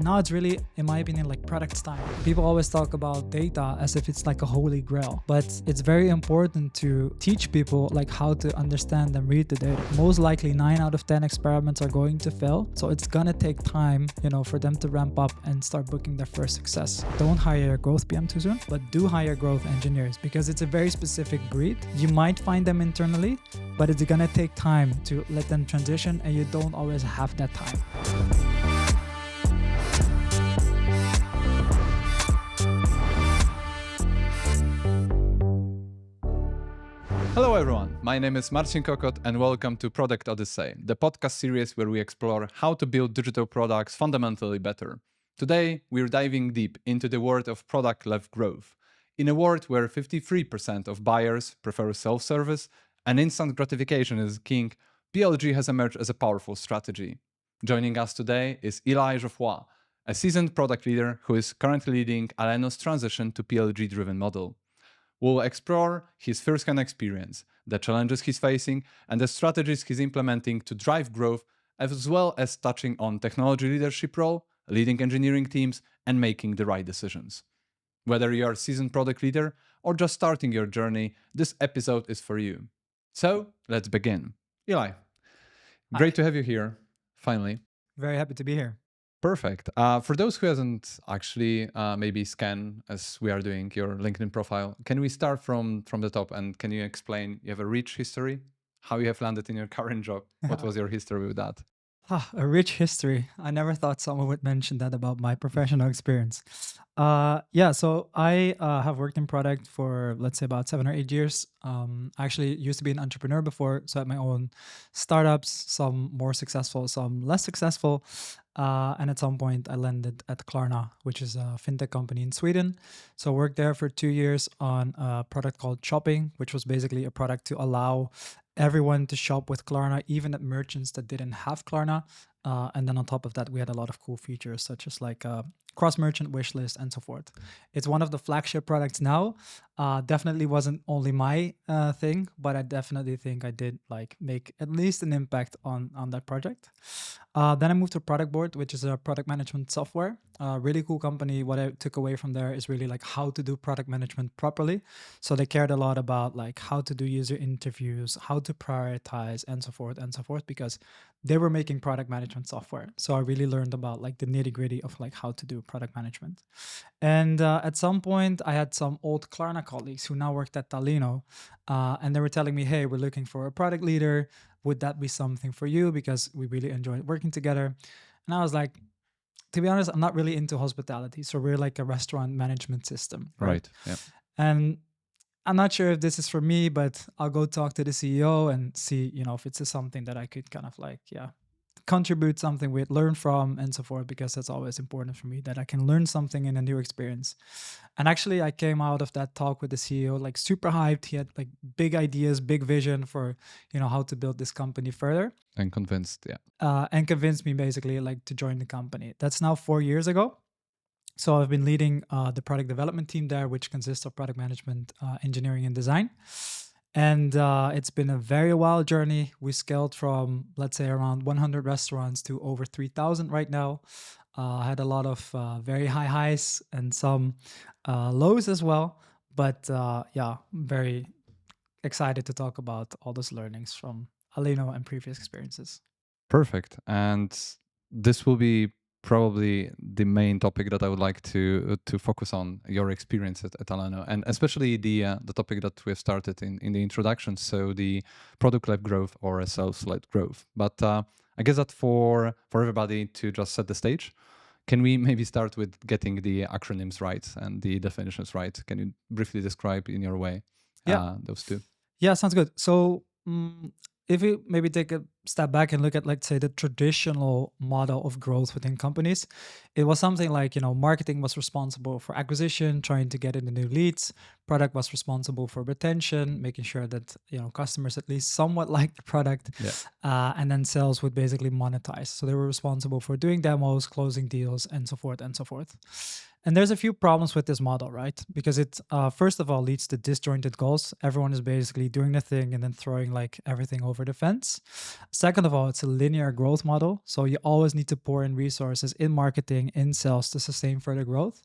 Now it's really, in my opinion, like product time. People always talk about data as if it's like a holy grail, but it's very important to teach people like how to understand and read the data. Most likely 9 out of 10 experiments are going to fail. So it's gonna take time, for them to ramp up and start booking their first success. Don't hire a growth PM too soon, but do hire growth engineers because it's a very specific breed. You might find them internally, but it's gonna take time to let them transition, and you don't always have that time. Hello everyone, my name is Marcin Kokott and welcome to Product Odyssey, the podcast series where we explore how to build digital products fundamentally better. Today, we're diving deep into the world of product-led growth. In a world where 53% of buyers prefer self-service and instant gratification is king, PLG has emerged as a powerful strategy. Joining us today is Eli Geoffroy, a seasoned product leader who is currently leading Aleno's transition to PLG-driven model. We'll explore his first-hand experience, the challenges he's facing, and the strategies he's implementing to drive growth, as well as touching on technology leadership role, leading engineering teams, and making the right decisions. Whether you're a seasoned product leader or just starting your journey, this episode is for you. So, let's begin. Eli, great to have you here, finally. Very happy to be here. Perfect. For those who hasn't actually maybe scanned, as we are doing, your LinkedIn profile, can we start from the top, and can you explain, you have a rich history, how you have landed in your current job? What was your history with that? A rich history. I never thought someone would mention that about my professional experience. So I have worked in product for, let's say, about 7 or 8 years. I actually used to be an entrepreneur before, so I had my own startups, some more successful, some less successful. And at some point, I landed at Klarna, which is a fintech company in Sweden. So I worked there for 2 years on a product called Shopping, which was basically a product to allow everyone to shop with Klarna, even at merchants that didn't have Klarna. And then on top of that, we had a lot of cool features such as like cross-merchant wish list and so forth. It's one of the flagship products now. Definitely wasn't only my thing, but I definitely think I did like make at least an impact on that project. Then I moved to Product Board, which is a product management software. Really cool company. What I took away from there is really like how to do product management properly. So they cared a lot about like how to do user interviews, how to prioritize, and so forth, because they were making product management software. So I really learned about like the nitty gritty of like how to do product management. And at some point, I had some old Klarna colleagues who now worked at Aleno, and they were telling me, hey, we're looking for a product leader. Would that be something for you? Because we really enjoyed working together. And I was like, to be honest, I'm not really into hospitality. So we're like a restaurant management system. Right. Yeah. And I'm not sure if this is for me, but I'll go talk to the CEO and see, if it's something that I could kind of like, contribute something with, learn from, and so forth, because that's always important for me, that I can learn something in a new experience. And actually, I came out of that talk with the CEO like super hyped. He had like big ideas, big vision for, how to build this company further. And convinced, and convinced me basically like to join the company. That's now 4 years ago. So I've been leading the product development team there, which consists of product management, engineering, and design. And it's been a very wild journey. We scaled from, let's say, around 100 restaurants to over 3,000 right now. I had a lot of very high highs and some lows as well. But very excited to talk about all those learnings from Aleno and previous experiences. Perfect. And this will be probably the main topic that I would like to focus on, your experience at Aleno, and especially the topic that we have started in the introduction, so the product-led growth or a sales-led growth. But I guess that for everybody to just set the stage, can we maybe start with getting the acronyms right and the definitions right? Can you briefly describe in your way those two? Yeah, sounds good. So if you maybe take a step back and look at, let's say, the traditional model of growth within companies, it was something like, marketing was responsible for acquisition, trying to get in the new leads. Product was responsible for retention, making sure that, customers at least somewhat like the product. Yeah. And then sales would basically monetize. So they were responsible for doing demos, closing deals, and so forth and so forth. And there's a few problems with this model, right? Because it, first of all, leads to disjointed goals. Everyone is basically doing the thing and then throwing like everything over the fence. Second of all, it's a linear growth model. So you always need to pour in resources in marketing, in sales to sustain further growth.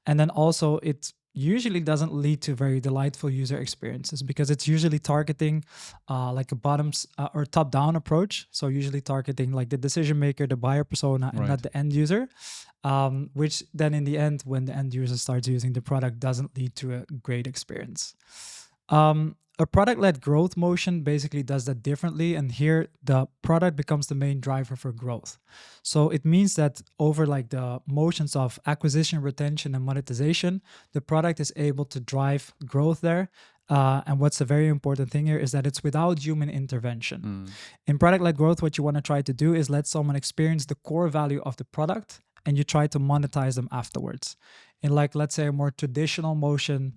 And then also, it usually doesn't lead to very delightful user experiences because it's usually targeting like a bottoms or top down approach. So usually targeting like the decision maker, the buyer persona, and not Right. the end user, which then in the end, when the end user starts using the product, doesn't lead to a great experience. A product-led growth motion basically does that differently, and here the product becomes the main driver for growth. So it means that over like the motions of acquisition, retention, and monetization, the product is able to drive growth there. And what's a very important thing here is that it's without human intervention. Mm. In product-led growth, what you want to try to do is let someone experience the core value of the product, and you try to monetize them afterwards. In like, let's say, a more traditional motion,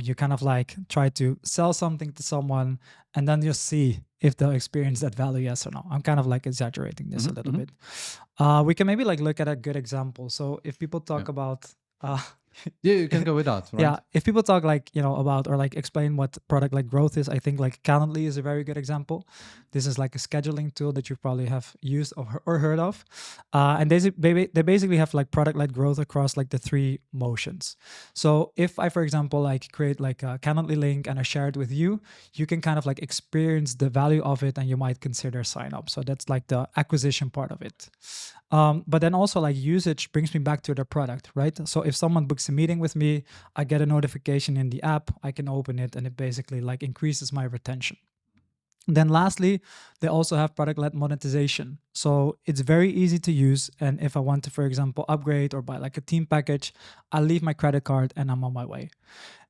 you kind of like try to sell something to someone and then you see if they'll experience that value, yes or no. I'm kind of like exaggerating this a little bit. We can maybe like look at a good example. So if people talk about Yeah, you can go with that, right? yeah, if people talk like about or like explain what product like growth is, I think like Calendly is a very good example. This is like a scheduling tool that you probably have used or heard of, and they basically have like product led growth across like the three motions. So if I, for example, like create like a Calendly link and I share it with you, you can kind of like experience the value of it and you might consider sign up. So that's like the acquisition part of it. But then also like usage brings me back to the product, right? So if someone books a meeting with me, I get a notification in the app, I can open it and it basically like increases my retention. Then lastly, they also have product-led monetization. So it's very easy to use. And if I want to, for example, upgrade or buy like a team package, I leave my credit card and I'm on my way.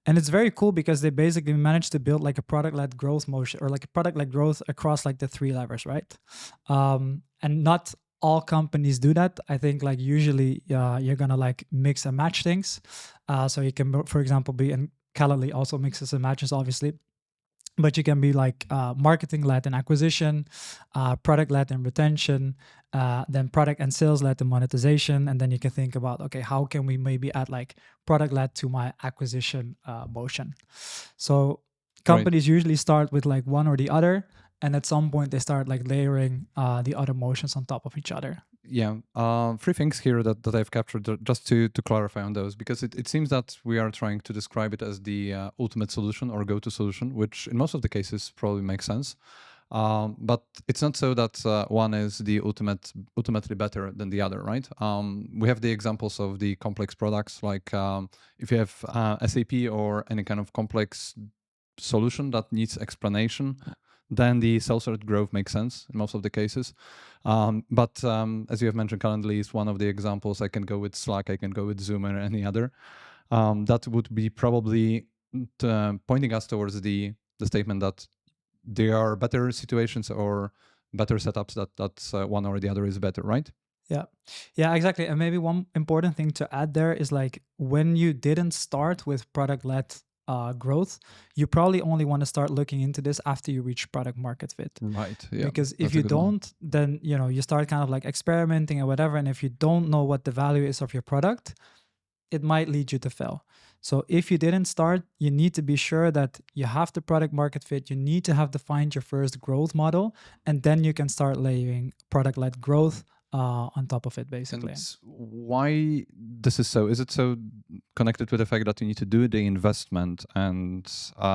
And it's very cool because they basically managed to build like a product-led growth motion or like a product-led growth across like the three levers, right? And not all companies do that. I think like usually you're gonna like mix and match things. So you can, for example, be in Calendly also mixes and matches, obviously. But you can be like marketing-led and acquisition, product-led and retention, then product and sales-led and monetization. And then you can think about, okay, how can we maybe add like product-led to my acquisition motion? So companies usually start with like one or the other. And at some point they start like layering the other motions on top of each other. Yeah, three things here that I've captured just to clarify on those, because it seems that we are trying to describe it as the ultimate solution or go-to solution, which in most of the cases probably makes sense. But it's not so that one is the ultimately better than the other, right? We have the examples of the complex products, like if you have SAP or any kind of complex solution that needs explanation, then the self-serve growth makes sense in most of the cases. But as you have mentioned, Calendly is one of the examples. I can go with Slack, I can go with Zoom or any other. That would be probably pointing us towards the statement that there are better situations or better setups that one or the other is better, right? Yeah, exactly. And maybe one important thing to add there is like when you didn't start with product-led growth, you probably only want to start looking into this after you reach product market fit. Right. Yeah. Because if you don't, then you start kind of like experimenting and whatever. And if you don't know what the value is of your product, it might lead you to fail. So if you didn't start, you need to be sure that you have the product market fit. You need to have defined your first growth model, and then you can start layering product-led growth on top of it, basically. And why this is so? Is it so connected with the fact that you need to do the investment and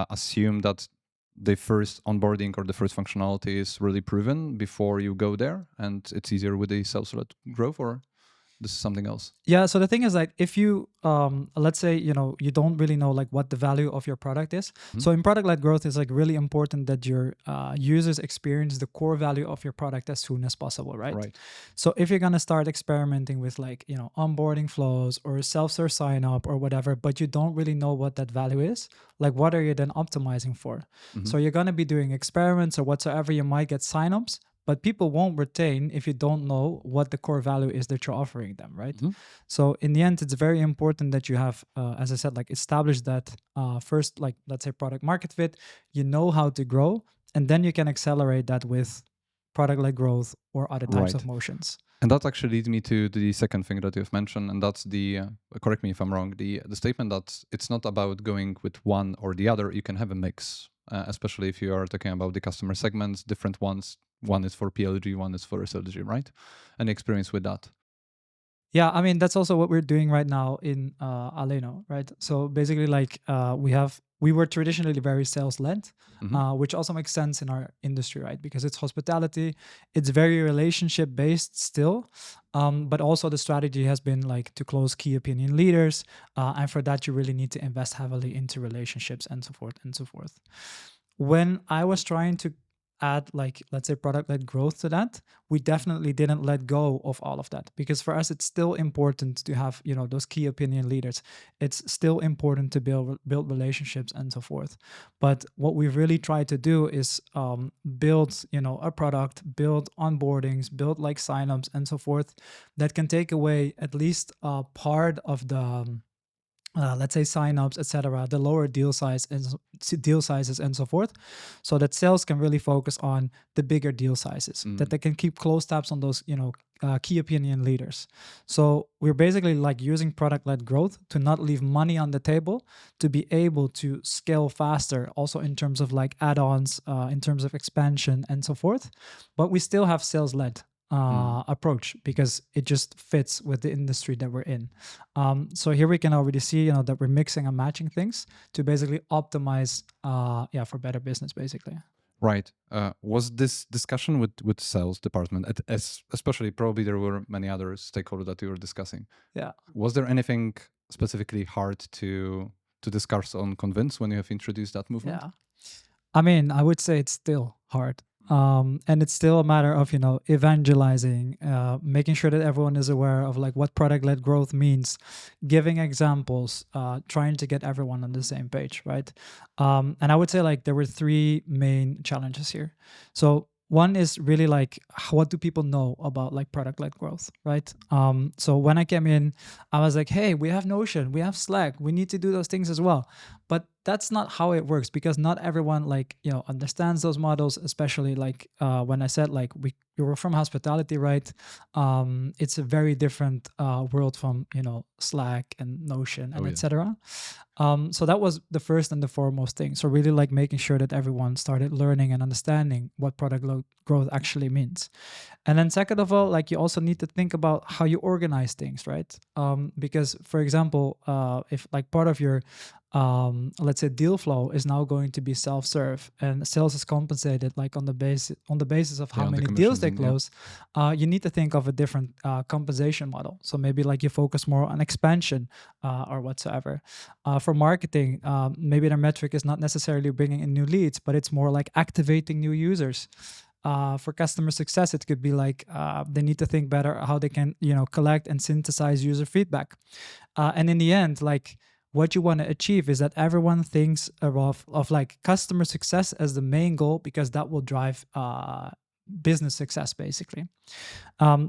assume that the first onboarding or the first functionality is really proven before you go there, and it's easier with the self-led growth, or this is something else? Yeah, so the thing is like if you let's say you don't really know like what the value of your product is. So in product-led growth, it's like really important that your users experience the core value of your product as soon as possible, right? So if you're gonna start experimenting with like onboarding flows or self-serve sign up or whatever, but you don't really know what that value is, like what are you then optimizing for? So you're gonna be doing experiments or whatsoever, you might get signups, but people won't retain if you don't know what the core value is that you're offering them, right? So in the end, it's very important that you have, as I said, like establish that first, like let's say product market fit, you know how to grow, and then you can accelerate that with product-led growth or other types of motions. And that actually leads me to the second thing that you've mentioned, and that's the, correct me if I'm wrong, the statement that it's not about going with one or the other, you can have a mix, especially if you are talking about the customer segments, different ones one is for PLG, one is for SLG, right? Any experience with that? Yeah, I mean that's also what we're doing right now in Aleno, right? So basically, like we were traditionally very sales led, which also makes sense in our industry, right? Because it's hospitality, it's very relationship based still, but also the strategy has been like to close key opinion leaders, and for that you really need to invest heavily into relationships and so forth and so forth. When I was trying to add like let's say product led growth to that, we definitely didn't let go of all of that, because for us it's still important to have those key opinion leaders. It's still important to build relationships and so forth. But what we really try to do is build a product, build onboardings, build like signups and so forth, that can take away at least part of the let's say signups, etc., the lower deal sizes and so forth, so that sales can really focus on the bigger deal sizes, that they can keep close tabs on those key opinion leaders. So we're basically like using product-led growth to not leave money on the table, to be able to scale faster, also in terms of like add-ons, in terms of expansion and so forth. But we still have sales-led approach, because it just fits with the industry that we're in. So here we can already see, that we're mixing and matching things to basically optimize, for better business, basically. Right. Was this discussion with sales department, especially probably there were many other stakeholders that you were discussing? Yeah. Was there anything specifically hard to discuss on convince when you have introduced that movement? Yeah. I mean, I would say it's still hard. And it's still a matter of evangelizing, making sure that everyone is aware of like what product-led growth means, giving examples, trying to get everyone on the same page, right? And I would say like there were three main challenges here. So one is really like, what do people know about like product-led growth, right? So when I came in, I was like, hey, we have Notion, we have Slack, we need to do those things as well. But that's not how it works, because not everyone like understands those models, especially like when I said like we were from hospitality, right? It's a very different world from Slack and Notion and etc. So that was the first and the foremost thing. So really like making sure that everyone started learning and understanding what growth actually means. And then second of all, like you also need to think about how you organize things, right? Because for example, if like part of your let's say deal flow is now going to be self-serve, and sales is compensated like on the basis of how many deals they close, you need to think of a different compensation model. So maybe like you focus more on expansion or whatsoever. For marketing, maybe their metric is not necessarily bringing in new leads, but it's more like activating new users. For customer success, it could be like they need to think better how they can collect and synthesize user feedback. And in the end, like what you want to achieve is that everyone thinks of like customer success as the main goal, because that will drive business success basically.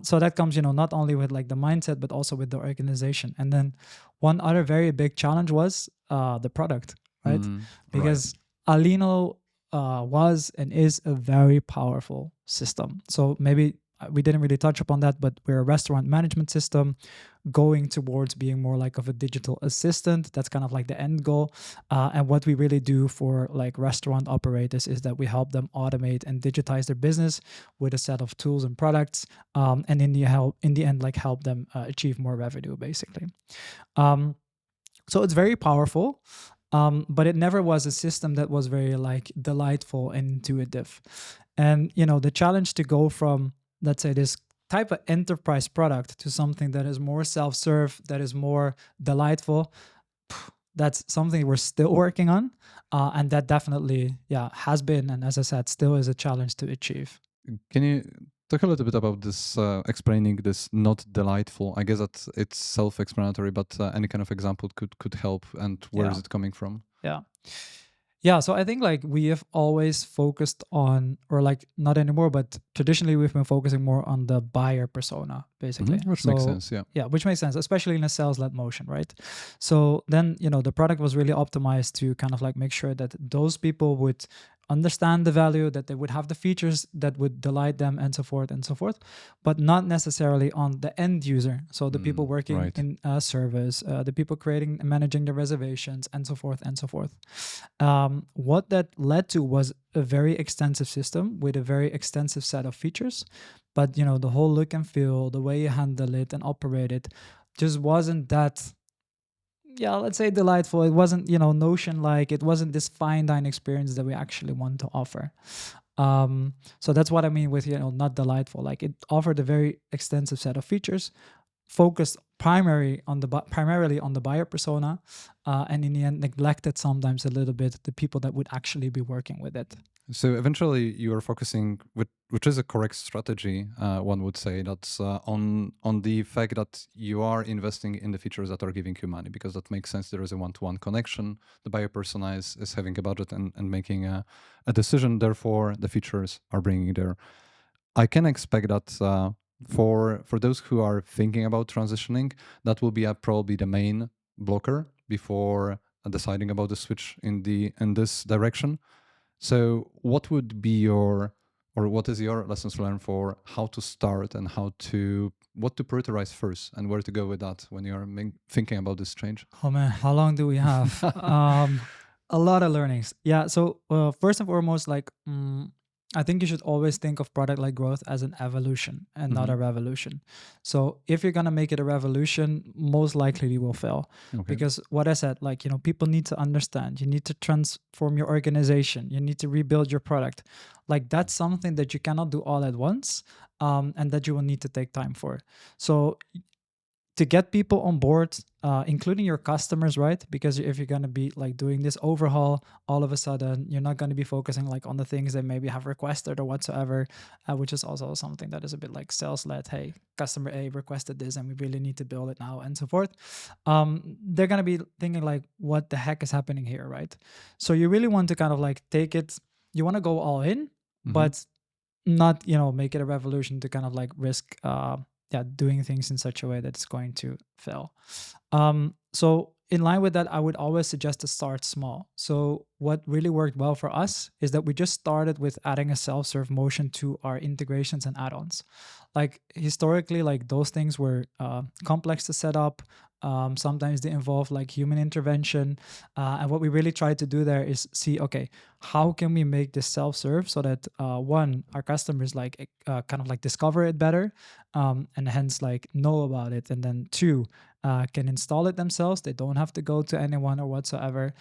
So that comes not only with like the mindset, but also with the organization. And then one other very big challenge was the product, right? Because Aleno was and is a very powerful system. So maybe we didn't really touch upon that, but we're a restaurant management system going towards being more like of a digital assistant. That's kind of like the end goal. And what we really do for like restaurant operators is that we help them automate and digitize their business with a set of tools and products, and in the end like help them achieve more revenue basically. So it's very powerful. But it never was a system that was very like delightful and intuitive. And the challenge to go from, let's say, this type of enterprise product to something that is more self-serve, that is more delightful, that's something we're still working on, and that definitely has been, and as I said, still is a challenge to achieve. Can you talk a little bit about this, explaining this not delightful? I guess that it's self-explanatory, but any kind of example could help. And where is it coming from? Yeah, so I think like we have always focused on, or like not anymore, but traditionally we've been focusing more on the buyer persona, basically. Which makes sense, Yeah, which makes sense, especially in a sales-led motion, right? So then, the product was really optimized to kind of like make sure that those people would understand the value, that they would have the features that would delight them, and so forth, but not necessarily on the end user. So the people working Right. in service, the people creating and managing the reservations, and so forth and so forth. What that led to was a very extensive system with a very extensive set of features, but the whole look and feel, the way you handle it and operate it, just wasn't that, let's say, delightful. It wasn't, Notion like. It wasn't this fine dine experience that we actually want to offer. So that's what I mean with, not delightful. Like, it offered a very extensive set of features, focused primarily on the buyer persona, and in the end neglected sometimes a little bit the people that would actually be working with it. So eventually, you are focusing, which is a correct strategy. One would say that's on the fact that you are investing in the features that are giving you money, because that makes sense. There is a one-to-one connection. The buyer persona is having a budget and making a decision. Therefore, the features are bringing there. I can expect that for those who are thinking about transitioning, that will be probably the main blocker before deciding about the switch in this direction. So what would be what is your lessons learned for how to start and what to prioritize first and where to go with that when you're thinking about this change? Oh man, how long do we have? A lot of learnings. Yeah. So first and foremost, like, I think you should always think of product-led growth as an evolution and not a revolution. So if you're gonna make it a revolution, most likely you will fail. Okay. Because what I said, like, people need to understand. You need to transform your organization. You need to rebuild your product. Like, that's something that you cannot do all at once, and that you will need to take time for. So to get people on board, including your customers, right? Because if you're going to be like doing this overhaul, all of a sudden you're not going to be focusing like on the things they maybe have requested or whatsoever, which is also something that is a bit like sales led. Hey, customer A requested this and we really need to build it now, and so forth. They're going to be thinking like, what the heck is happening here, right? So you really want to kind of like take it, you want to go all in, but not, make it a revolution to kind of like risk doing things in such a way that it's going to fail. So in line with that, I would always suggest to start small. So what really worked well for us is that we just started with adding a self-serve motion to our integrations and add-ons. Like, historically, like, those things were complex to set up. Sometimes they involve like human intervention. And what we really tried to do there is see, okay, how can we make this self-serve so that one, our customers like kind of like discover it better, and hence like know about it, and then two, can install it themselves. They don't have to go to anyone or whatsoever.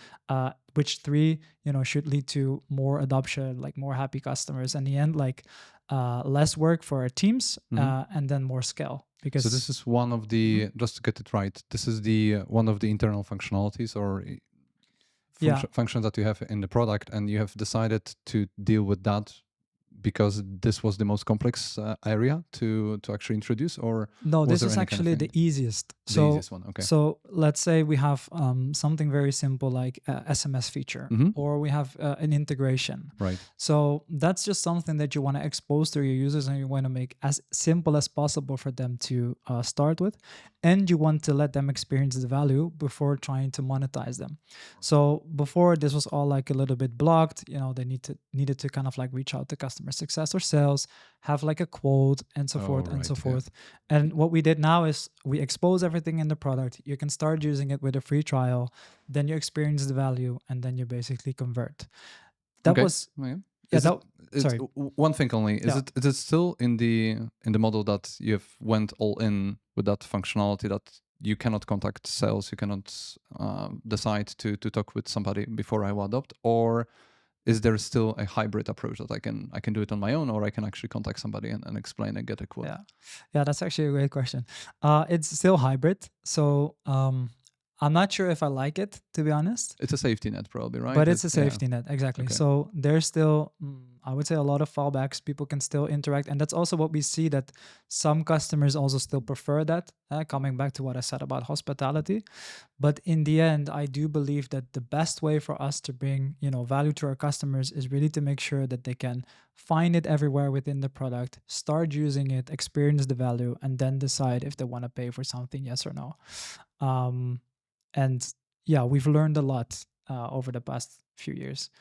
Which three, should lead to more adoption, like more happy customers, and in the end, like less work for our teams, and then more scale. Because so this is one of the just to get it right. This is the one of the internal functionalities or functions that you have in the product, and you have decided to deal with that because this was the most complex area to actually introduce, or no, this is actually the easiest. So, easiest one. Okay. So let's say we have something very simple like a SMS feature, or we have an integration. Right. So that's just something that you want to expose to your users, and you want to make as simple as possible for them to start with, and you want to let them experience the value before trying to monetize them. So before, this was all like a little bit blocked. They needed to kind of like reach out to customer success or sales, have like a quote, and so forth and so forth. And what we did now is we expose everything in the product. You can start using it with a free trial, then you experience the value, and then you basically convert. That was sorry. One thing only. Is it still in the model that you've went all in with that functionality that you cannot contact sales, you cannot decide to talk with somebody before I will adopt, or is there still a hybrid approach that I can do it on my own, or I can actually contact somebody and explain and get a quote? Yeah, that's actually a great question. It's still hybrid. So I'm not sure if I like it, to be honest. It's a safety net probably, right? But it's a safety net, exactly. Okay. So there's still, I would say, a lot of fallbacks. People can still interact. And that's also what we see, that some customers also still prefer that, coming back to what I said about hospitality. But in the end, I do believe that the best way for us to bring, value to our customers is really to make sure that they can find it everywhere within the product, start using it, experience the value, and then decide if they want to pay for something, yes or no. And yeah, we've learned a lot over the past few years.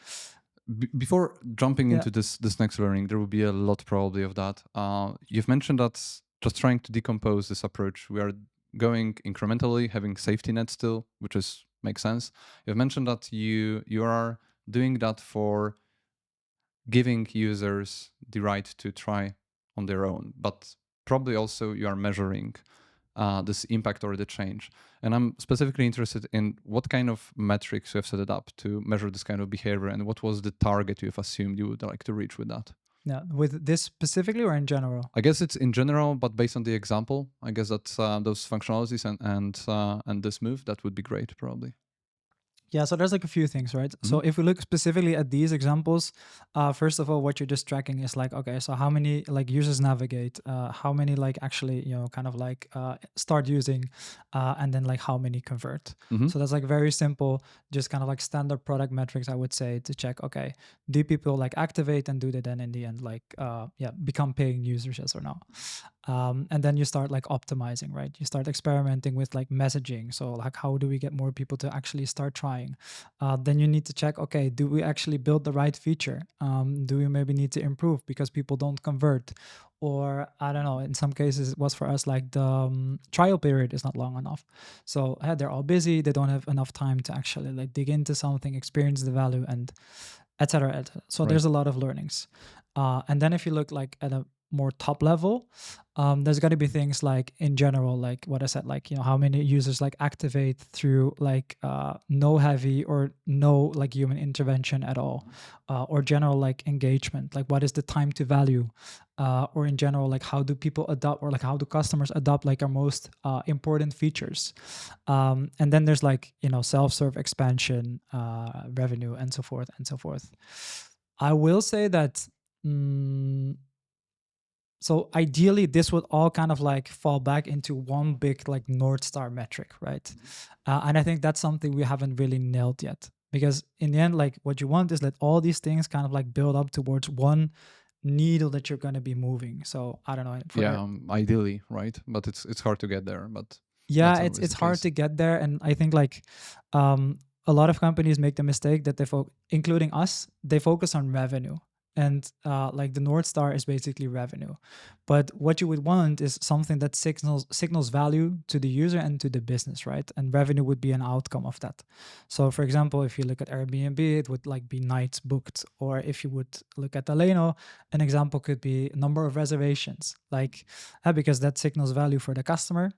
before jumping Yeah. into this next learning, there will be a lot probably of that. You've mentioned that just trying to decompose this approach, we are going incrementally, having safety net still, which is makes sense. You've mentioned that you are doing that for giving users the right to try on their own, but probably also you are measuring this impact or the change. And I'm specifically interested in what kind of metrics you have set it up to measure this kind of behavior, and what was the target you've assumed you would like to reach with that? Yeah. With this specifically or in general? I guess it's in general, but based on the example, I guess that those functionalities and this move, that would be great, probably. Yeah, so there's like a few things, right? So if we look specifically at these examples, first of all, what you're just tracking is like, okay, so how many like users navigate, how many like actually, kind of like start using, and then like how many convert. So that's like very simple, just kind of like standard product metrics, I would say, to check, okay, do people like activate and do they then in the end like, become paying users, yes or no? And then you start like optimizing, right? You start experimenting with like messaging. So like, how do we get more people to actually start trying? Then you need to check, okay, do we actually build the right feature? Do we maybe need to improve because people don't convert? Or I don't know, in some cases it was for us like the trial period is not long enough. So they're all busy. They don't have enough time to actually like dig into something, experience the value, and et cetera, et cetera. So there's a lot of learnings. And then if you look like at a more top level, there's got to be things like in general, like what I said, like how many users like activate through like no heavy or no like human intervention at all, or general like engagement, like what is the time to value, or in general like how do people adopt, or like how do customers adopt like our most important features. And then there's like self-serve expansion, revenue, and so forth and so forth. I will say that so ideally this would all kind of like fall back into one big like North Star metric, right? And I think that's something we haven't really nailed yet, because in the end, like what you want is that all these things kind of like build up towards one needle that you're going to be moving. So I don't know. Ideally, right? But it's hard to get there. But yeah, it's hard to get there, and I think like a lot of companies make the mistake that including us, they focus on revenue. And like the North Star is basically revenue. But what you would want is something that signals value to the user and to the business, right? And revenue would be an outcome of that. So for example, if you look at Airbnb, it would like be nights booked. Or if you would look at Aleno, an example could be number of reservations, like because that signals value for the customer,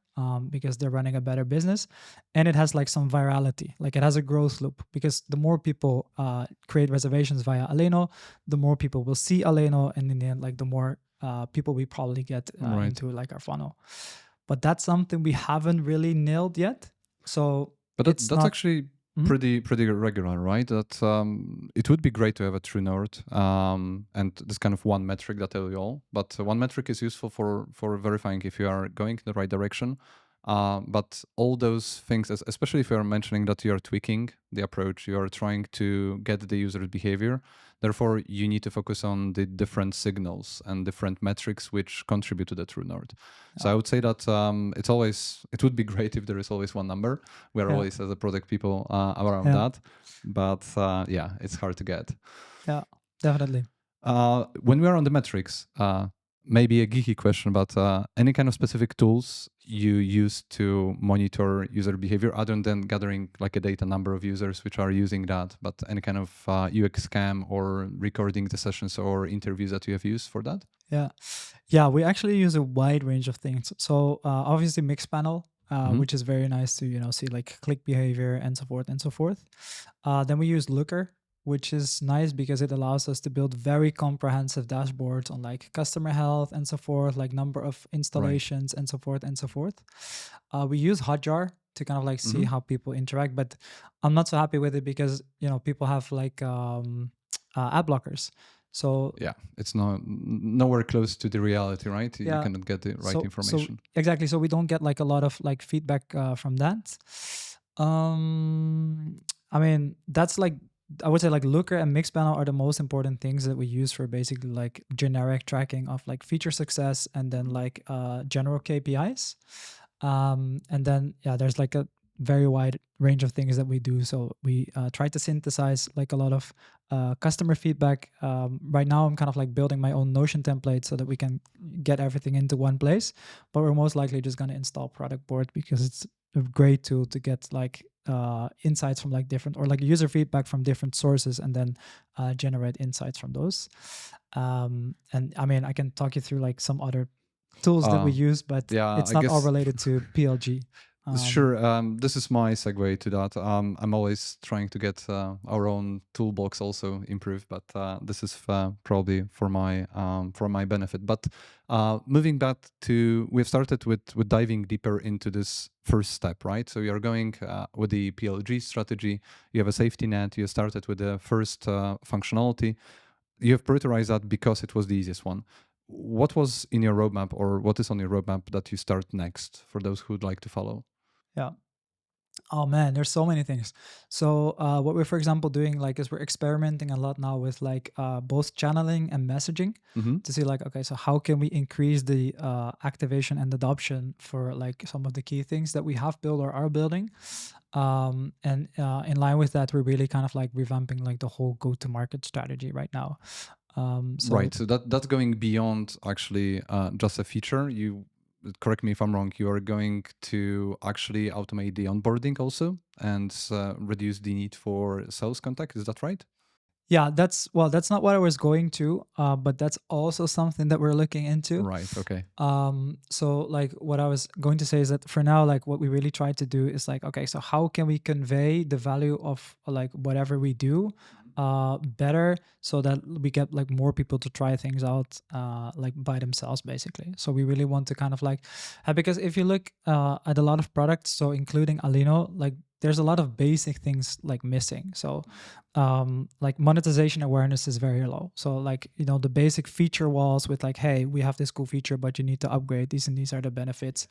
because they're running a better business. And it has like some virality, like it has a growth loop, because the more people create reservations via Aleno, the more people will see Aleno, and in the end, like the more people we probably get into like our funnel. But that's something we haven't really nailed yet. So, but that's actually pretty regular, right? That it would be great to have a true north, and this kind of one metric that tell you all. But one metric is useful for verifying if you are going in the right direction. But all those things, especially if you're mentioning that you're tweaking the approach, you're trying to get the user's behavior. Therefore, you need to focus on the different signals and different metrics which contribute to the true north. So I would say that it would be great if there is always one number. We are always, as a product people, around that. But it's hard to get. Yeah, definitely. When we are on the metrics, maybe a geeky question, but any kind of specific tools you use to monitor user behavior other than gathering like a data number of users which are using that, but any kind of UX scam or recording the sessions or interviews that you have used for that? Yeah, we actually use a wide range of things. So obviously Mixpanel, which is very nice to see like click behavior and so forth and so forth. Then we use Looker, which is nice because it allows us to build very comprehensive dashboards on like customer health and so forth, like number of installations and so forth and so forth. We use Hotjar to kind of like see how people interact, but I'm not so happy with it because people have like ad blockers. So yeah, it's nowhere close to the reality, right? You cannot get the right information. So, exactly. So we don't get like a lot of like feedback from that. I mean, that's like, I would say like Looker and Mixpanel are the most important things that we use for basically like generic tracking of like feature success, and then like general KPIs. And then there's like a very wide range of things that we do. So we try to synthesize like a lot of customer feedback. Right now, I'm kind of like building my own Notion template so that we can get everything into one place. But we're most likely just going to install Product Board because it's a great tool to get like insights from like different or like user feedback from different sources and then generate insights from those. And I mean, I can talk you through like some other tools that we use, but Yeah, it's I not all guess. related to PLG. Sure. This is my segue to that. I'm always trying to get our own toolbox also improved, but this is probably for my benefit. But moving back to, we've started with diving deeper into this first step, right? So you're going with the PLG strategy. You have a safety net. You started with the first functionality. You have prioritized that because it was the easiest one. What was in your roadmap, or what is on your roadmap that you start next for those who'd like to follow? Yeah. Oh man, there's so many things. So what we're, for example, doing like is we're experimenting a lot now with like both channeling and messaging Mm-hmm. to see like, okay, so how can we increase the activation and adoption for like some of the key things that we have built or are building. And in line with that, we're really kind of like revamping like the whole go-to-market strategy right now. Right. So that's going beyond actually just a feature. You correct me if I'm wrong. You are going to actually automate the onboarding also and reduce the need for sales contact. Is that right? Yeah, that's not what I was going to, but that's also something that we're looking into. Right. Okay. So like what I was going to say is that for now, like what we really try to do is like, okay, so how can we convey the value of like whatever we do better so that we get like more people to try things out like by themselves basically. So we really want to kind of like because if you look at a lot of products, so including Alino, like there's a lot of basic things like missing. So like monetization awareness is very low. So like, you know, the basic feature walls with like, hey, we have this cool feature, but you need to upgrade these and these are the benefits.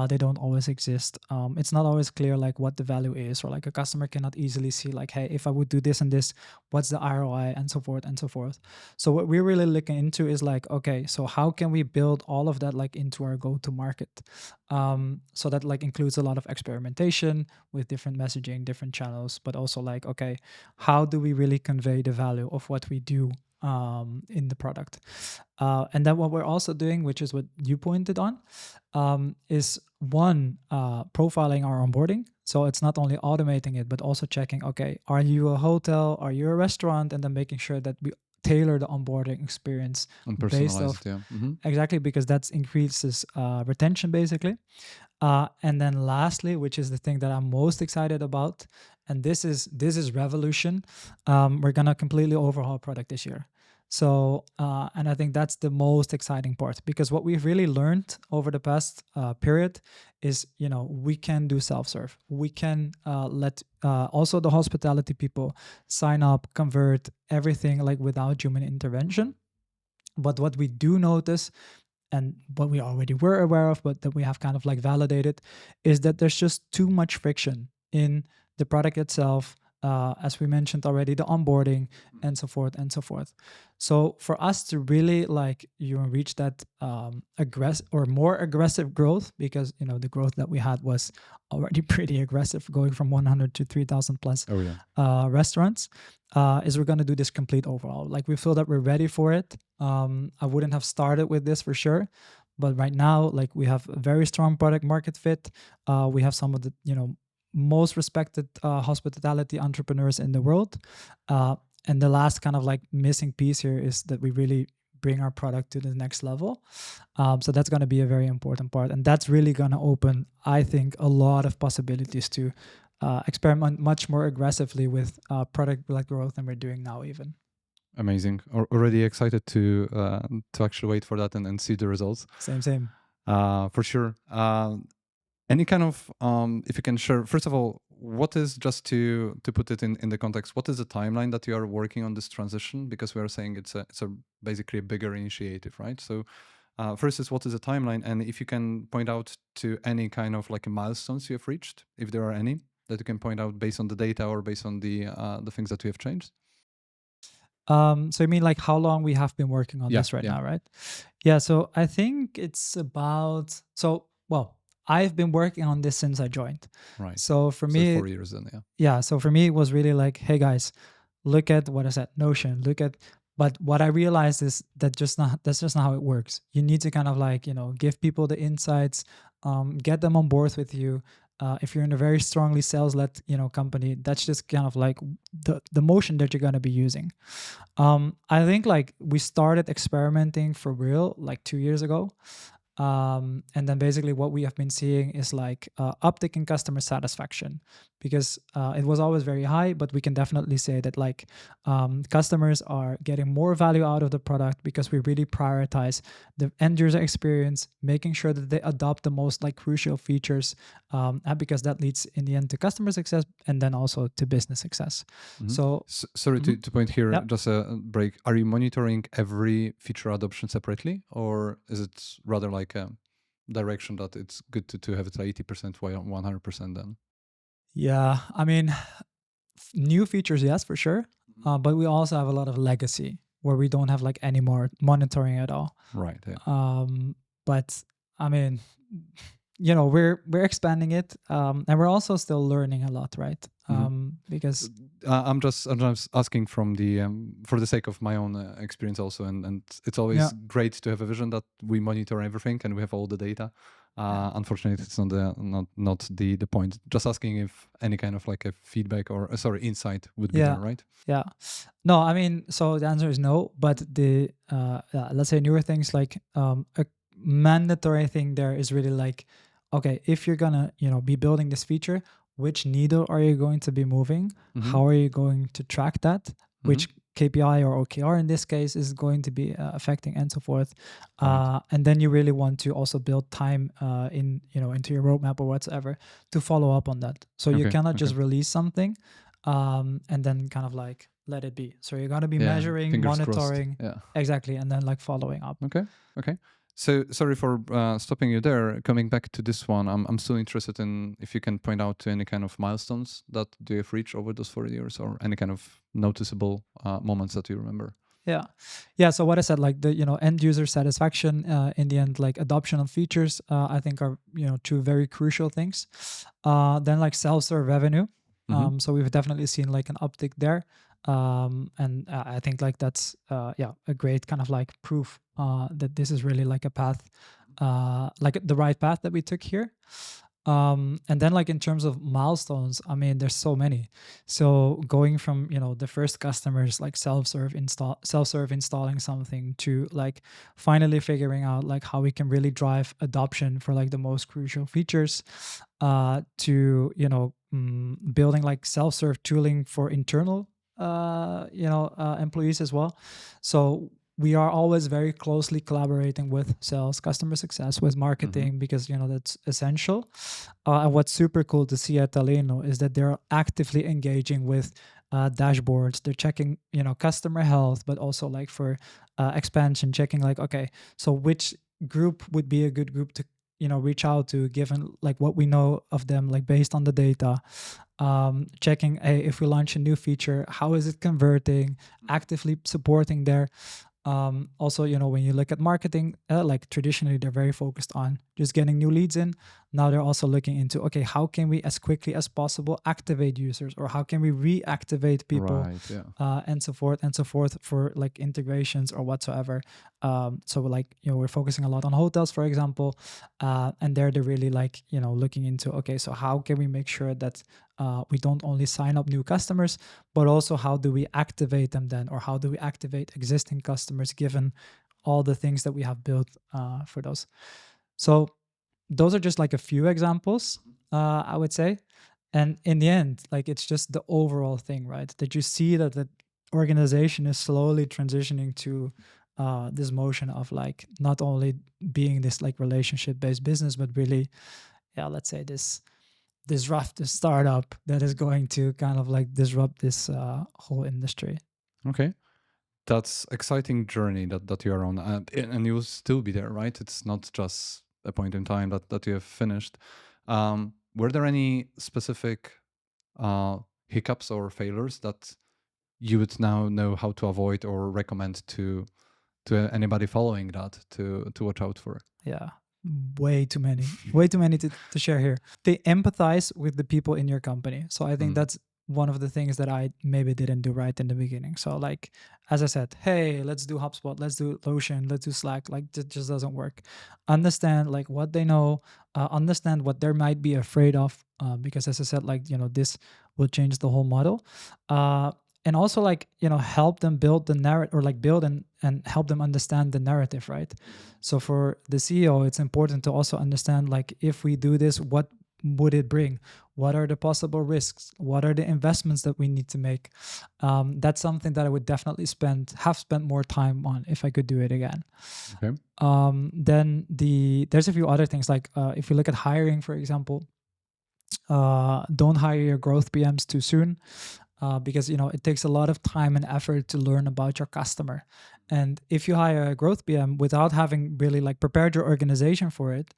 They don't always exist. It's not always clear like what the value is, or like a customer cannot easily see like, hey, if I would do this and this, what's the ROI, and so forth and so forth. So what we're really looking into is like, okay, so how can we build all of that like into our go-to market? So that like includes a lot of experimentation with different messaging, different channels, but also like, okay, how do we really convey the value of what we do in the product? And then what we're also doing, which is what you pointed on, is one, profiling our onboarding. So it's not only automating it, but also checking, okay, are you a hotel? Are you a restaurant? And then making sure that we tailor the onboarding experience And based personalize off it. Yeah. Mm-hmm. exactly, because that increases retention basically. And then lastly, which is the thing that I'm most excited about, and this is revolution. We're gonna completely overhaul product this year. So, and I think that's the most exciting part, because what we've really learned over the past period is, you know, we can do self-serve. We can let also the hospitality people sign up, convert everything like without human intervention. But what we do notice, and what we already were aware of, but that we have kind of like validated, is that there's just too much friction in the product itself. As we mentioned already, the onboarding and so forth and so forth. So for us to really like you know reach that aggressive or more aggressive growth, because you know the growth that we had was already pretty aggressive, going from 100 to 3,000 plus Oh yeah. restaurants, is we're going to do this complete overhaul. Like we feel that we're ready for it. I wouldn't have started with this for sure, but right now, like we have a very strong product market fit. We have some of the most respected hospitality entrepreneurs in the world. And the last kind of like missing piece here is that we really bring our product to the next level. So that's going to be a very important part, and that's really going to open, I think, a lot of possibilities to experiment much more aggressively with product-led growth than we're doing now even. Amazing. Already excited to actually wait for that and see the results. Same. For sure. Any kind of if you can share, first of all, what is, just to put it in the context, what is the timeline that you are working on this transition? Because we are saying it's a basically a bigger initiative, right? So first is, what is the timeline, and if you can point out to any kind of like milestones you have reached, if there are any that you can point out based on the data or based on the things that we have changed. So you mean like how long we have been working on Yeah, this right yeah. now, right? Yeah. So I think it's about, so well, I've been working on this since I joined. Right. So for So me, 4 years then, yeah. yeah, so for me it was really like, hey guys, look at what I said, Notion, look at, but what I realized is that that's just not how it works. You need to kind of like, give people the insights, get them on board with you. If you're in a very strongly sales led, company, that's just kind of like the motion that you're going to be using. I think like we started experimenting for real like 2 years ago. And then basically what we have been seeing is like uptick in customer satisfaction, because it was always very high, but we can definitely say that like customers are getting more value out of the product because we really prioritize the end user experience, making sure that they adopt the most like crucial features, and because that leads in the end to customer success and then also to business success. So Sorry mhm, to point here, yeah. just a break. Are you monitoring every feature adoption separately, or is it rather like a direction that it's good to have it like 80% while 100% then? Yeah, I mean, new features, yes, for sure. Mhm. But we also have a lot of legacy where we don't have like any more monitoring at all. Right, yeah. But I mean, we're expanding it, and we're also still learning a lot, right? Mhm. Because I'm just asking from the for the sake of my own experience also, and it's yeah, always great to have a vision that we monitor everything and we have all the data. yeah, Unfortunately, it's not the point. Just asking if any kind of like a feedback or sorry insight would be yeah, there, right? yeah. No, I mean, so the answer is no. But the let's say newer things like a mandatory thing there is really like, okay, if you're gonna be building this feature, which needle are you going to be moving? Mm-hmm. How are you going to track that? Mm-hmm. Which KPI or OKR in this case is going to be affecting, and so forth. Right. And then you really want to also build time into your roadmap or whatsoever to follow up on that. So you Okay. cannot Okay. just release something and then kind of like let it be. So you're gonna be Yeah. measuring, Fingers crossed. monitoring, Yeah. exactly, and then like following up. Okay. Okay. So sorry for stopping you there. Coming back to this one, I'm still interested in if you can point out to any kind of milestones that you have reached over those 4 years, or any kind of noticeable moments that you remember. Yeah, yeah. So what I said, like the end user satisfaction, in the end, like adoption of features, I think are two very crucial things. Then like self-serve revenue. Mm-hmm. So we've definitely seen like an uptick there. And I think like that's yeah, a great kind of like proof that this is really like a path, like the right path that we took here. And then like in terms of milestones, I mean, there's so many. So going from the first customers like self-serve installing something to like finally figuring out like how we can really drive adoption for like the most crucial features, to building like self-serve tooling for internal employees as well. So we are always very closely collaborating with sales, customer success, with Mm-hmm. marketing, because that's essential. And what's super cool to see at Taleno is that they're actively engaging with dashboards. They're checking customer health, but also like for expansion, checking like, okay, so which group would be a good group to reach out to, given like what we know of them, like based on the data. Checking, hey, if we launch a new feature, how is it converting, actively supporting there. Also, when you look at marketing, like traditionally they're very focused on just getting new leads in. Now they're also looking into, okay, how can we as quickly as possible activate users, or how can we reactivate people, Right. Yeah. and so forth for like integrations or whatsoever. So like we're focusing a lot on hotels, for example, and there they're really like looking into, okay, so how can we make sure that we don't only sign up new customers, but also how do we activate them then, or how do we activate existing customers given all the things that we have built for those. So those are just like a few examples, I would say. And in the end, like it's just the overall thing, right? That you see that the organization is slowly transitioning to this motion of like not only being this like relationship based business, but really, yeah, let's say this disruptive startup that is going to kind of like disrupt this whole industry. Okay. That's exciting journey that you're on, and you'll still be there, right? It's not just a point in time that you have finished. Were there any specific hiccups or failures that you would now know how to avoid or recommend to anybody following that to watch out for? Yeah. way too many, to share here. They empathize with the people in your company. So I think that's one of the things that I maybe didn't do right in the beginning. So like, as I said, hey, let's do HubSpot, let's do Lotion, let's do Slack. Like that just doesn't work. Understand like what they know, understand what they might be afraid of, because as I said, like, this will change the whole model. And also like, help them build the narrative, or like build and help them understand the narrative, right? So for the CEO, it's important to also understand, like, if we do this, what would it bring? What are the possible risks? What are the investments that we need to make? That's something that I would definitely have spent more time on if I could do it again. Okay. Then there's a few other things, like if you look at hiring, for example, don't hire your growth PMs too soon. Because it takes a lot of time and effort to learn about your customer. And if you hire a growth PM without having really like prepared your organization for it,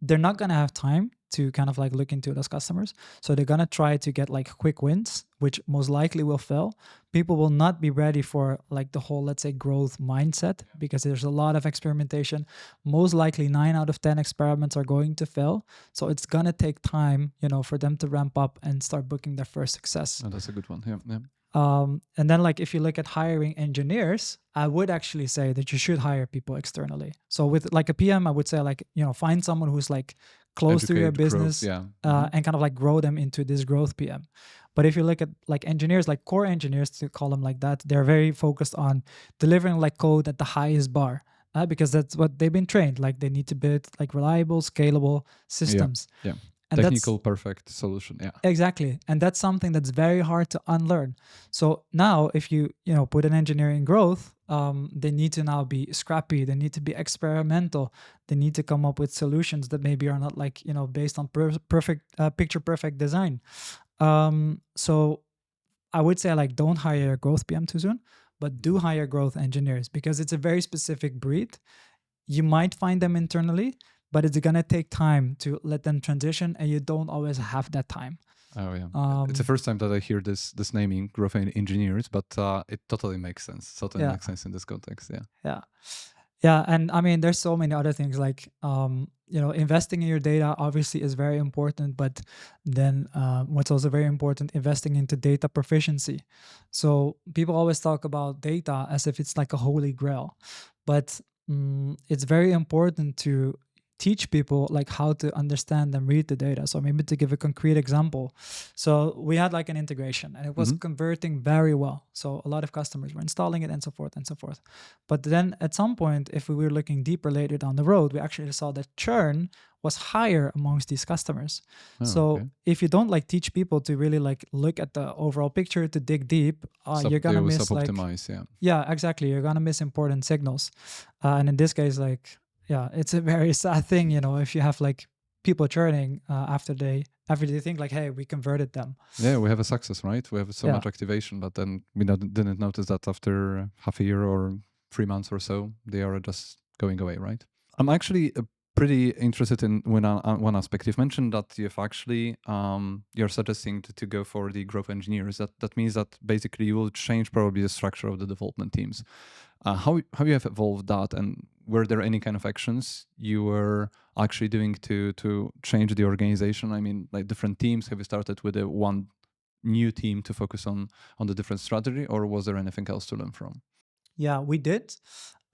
they're not going to have time to kind of like look into those customers. So they're going to try to get like quick wins, which most likely will fail. People will not be ready for like the whole, let's say, growth mindset, because there's a lot of experimentation. Most likely 9 out of 10 experiments are going to fail. So it's going to take time, for them to ramp up and start booking their first success. Oh, that's a good one. Yeah. Yeah. And then like, if you look at hiring engineers, I would actually say that you should hire people externally. So with like a PM, I would say like, find someone who's like close to your Educate, growth, business, yeah. and kind of like grow them into this growth PM. But if you look at like engineers, like core engineers, to call them like that, they're very focused on delivering like code at the highest bar. Because that's what they've been trained. Like they need to build like reliable, scalable systems. Yeah. And technical perfect solution. Yeah. Exactly. And that's something that's very hard to unlearn. So now if you put an engineer in growth, they need to now be scrappy, they need to be experimental, they need to come up with solutions that maybe are not like based on picture perfect design. So I would say like, don't hire a growth PM too soon, but do hire growth engineers, because it's a very specific breed. You might find them internally, but it's gonna take time to let them transition, and you don't always have that time. Oh yeah, it's the first time that I hear this naming, growth engineers, but it totally makes sense. Totally makes sense in this context. Yeah, and I mean, there's so many other things, like investing in your data obviously is very important, but then what's also very important, investing into data proficiency. So people always talk about data as if it's like a holy grail, but it's very important to teach people like how to understand and read the data. So maybe to give a concrete example, so we had like an integration and it was converting very well. So a lot of customers were installing it and so forth and so forth. But then at some point, if we were looking deeper later down the road, we actually saw that churn was higher amongst these customers. If you don't like teach people to really like look at the overall picture, to dig deep, you're gonna miss like, yeah, exactly, you're gonna miss important signals. And in this case, like, yeah, it's a very sad thing, if you have like people churning after they think like, hey, we converted them. Yeah, we have a success, right? We have so much activation, but then we didn't notice that after half a year or 3 months or so, they are just going away, right? I'm actually pretty interested in one aspect. You've mentioned that you've actually you're suggesting to go for the growth engineers. That means that basically you will change probably the structure of the development teams. How you have evolved that, and were there any kind of actions you were actually doing to change the organization? I mean, like different teams. Have you started with a one new team to focus on the different strategy, or was there anything else to learn from? Yeah, we did.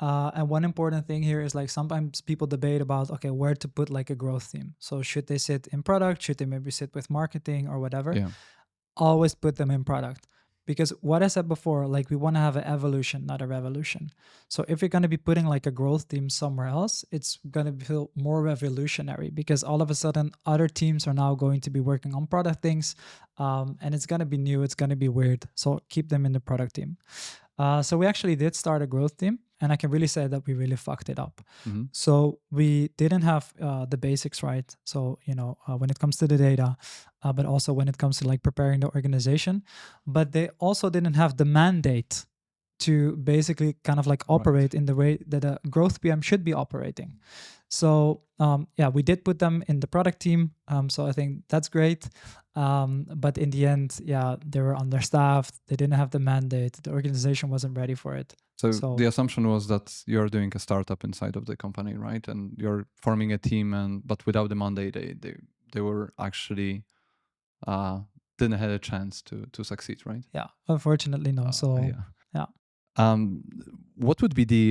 And one important thing here is like, sometimes people debate about, okay, where to put like a growth team. So should they sit in product? Should they maybe sit with marketing or whatever? Yeah. Always put them in product. Because what I said before, like, we want to have an evolution, not a revolution. So if you're going to be putting like a growth team somewhere else, it's going to feel more revolutionary, because all of a sudden other teams are now going to be working on product things, and it's going to be new, it's going to be weird. So keep them in the product team. So we actually did start a growth team, and I can really say that we really fucked it up. So we didn't have the basics right. So, when it comes to the data, but also when it comes to like preparing the organization, but they also didn't have the mandate to basically kind of like operate in the way that a growth PM should be operating. So we did put them in the product team. So I think that's great. But in the end, they were understaffed. They didn't have the mandate. The organization wasn't ready for it. So So the assumption was that you're doing a startup inside of the company, right? And you're forming a team, and but without the mandate, they were actually uh, didn't have a chance to succeed, right? yeah, unfortunately no. So Yeah. yeah. Um, what would be the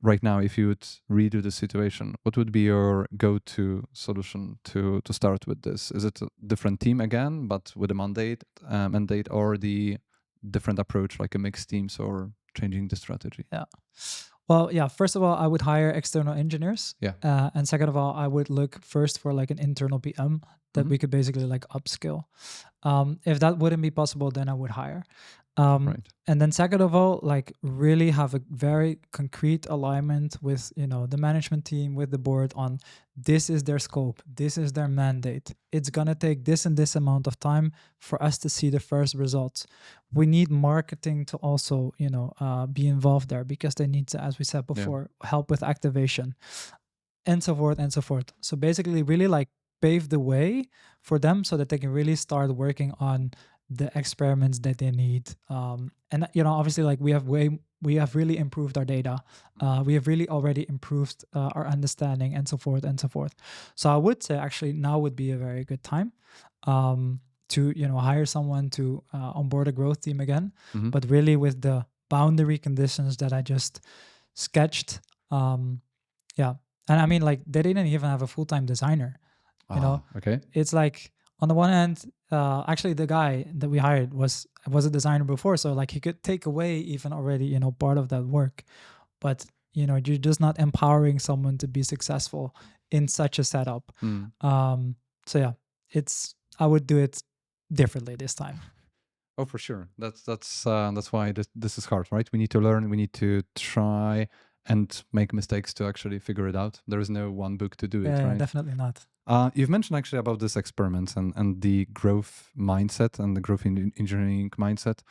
right now, if you would redo the situation, what would be your go-to solution to start with this? Is it a different team again, but with a mandate, or the different approach, like a mixed teams, or changing the strategy? Yeah. Well, yeah, first of all, I would hire external engineers. Yeah. And second of all, I would look first for like an internal PM that Mhm. we could basically like upskill. If that wouldn't be possible, then I would hire. Right. And then second of all, like really have a very concrete alignment with, the management team, with the board on this is their scope, this is their mandate. It's going to take this and this amount of time for us to see the first results. We need marketing to also, be involved there because they need to, as we said before, help with activation and so forth and so forth. So basically really like pave the way for them so that they can really start working on the experiments that they need. And obviously like we have really improved our data. We have really already improved our understanding and so forth and so forth. So I would say actually now would be a very good time to hire someone to onboard a growth team again, Mhm. but really with the boundary conditions that I just sketched. Yeah. And I mean, like, they didn't even have a full-time designer. Okay. It's like on the one hand, actually the guy that we hired was a designer before, so like he could take away even already, part of that work. But you're just not empowering someone to be successful in such a setup. Mm. So yeah, I would do it differently this time. Oh, for sure. That's why this is hard, right? We need to learn. We need to try and make mistakes to actually figure it out. There is no one book to do it, Yeah, right? definitely not. You've mentioned actually about this experiments and the growth mindset and the growth engineering mindset.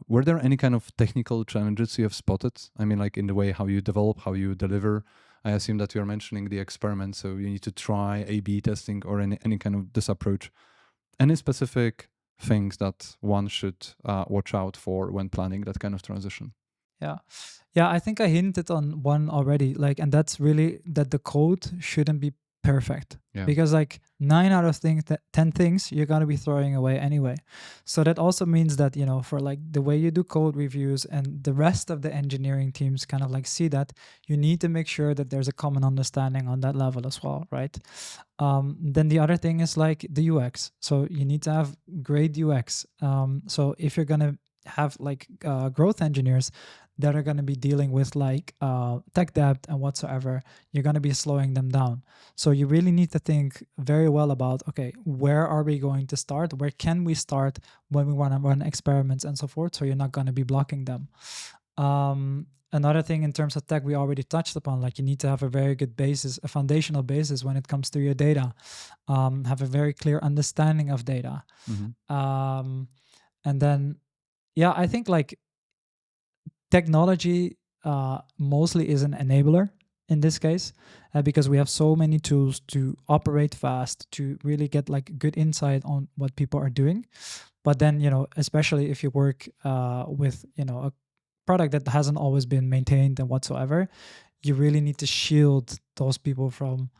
Were there any kind of technical challenges you have spotted? I mean, like in the way how you develop, how you deliver. I assume that you're mentioning the experiment, so you need to try A/B testing or any kind of this approach. Any specific things that one should watch out for when planning that kind of transition? Yeah. Yeah, I think I hinted on one already, like, and that's really that the code shouldn't be perfect. Yeah. Because like 9 out of 10 things you're going to be throwing away anyway. So that also means that, for like the way you do code reviews and the rest of the engineering teams kind of like see that, you need to make sure that there's a common understanding on that level as well, right? Then the other thing is like the UX. So you need to have great UX. So if you're going to have like growth engineers that are going to be dealing with like tech debt and whatsoever, you're going to be slowing them down. So you really need to think very well about, okay, where are we going to start? Where can we start when we want to run experiments and so forth? So you're not going to be blocking them. Another thing in terms of tech we already touched upon, like you need to have a very good basis, a foundational basis when it comes to your data. Have a very clear understanding of data. Mhm. And then, yeah, I think like technology mostly is an enabler in this case, because we have so many tools to operate fast, to really get like good insight on what people are doing. But then, especially if you work with, a product that hasn't always been maintained and whatsoever, you really need to shield those people from,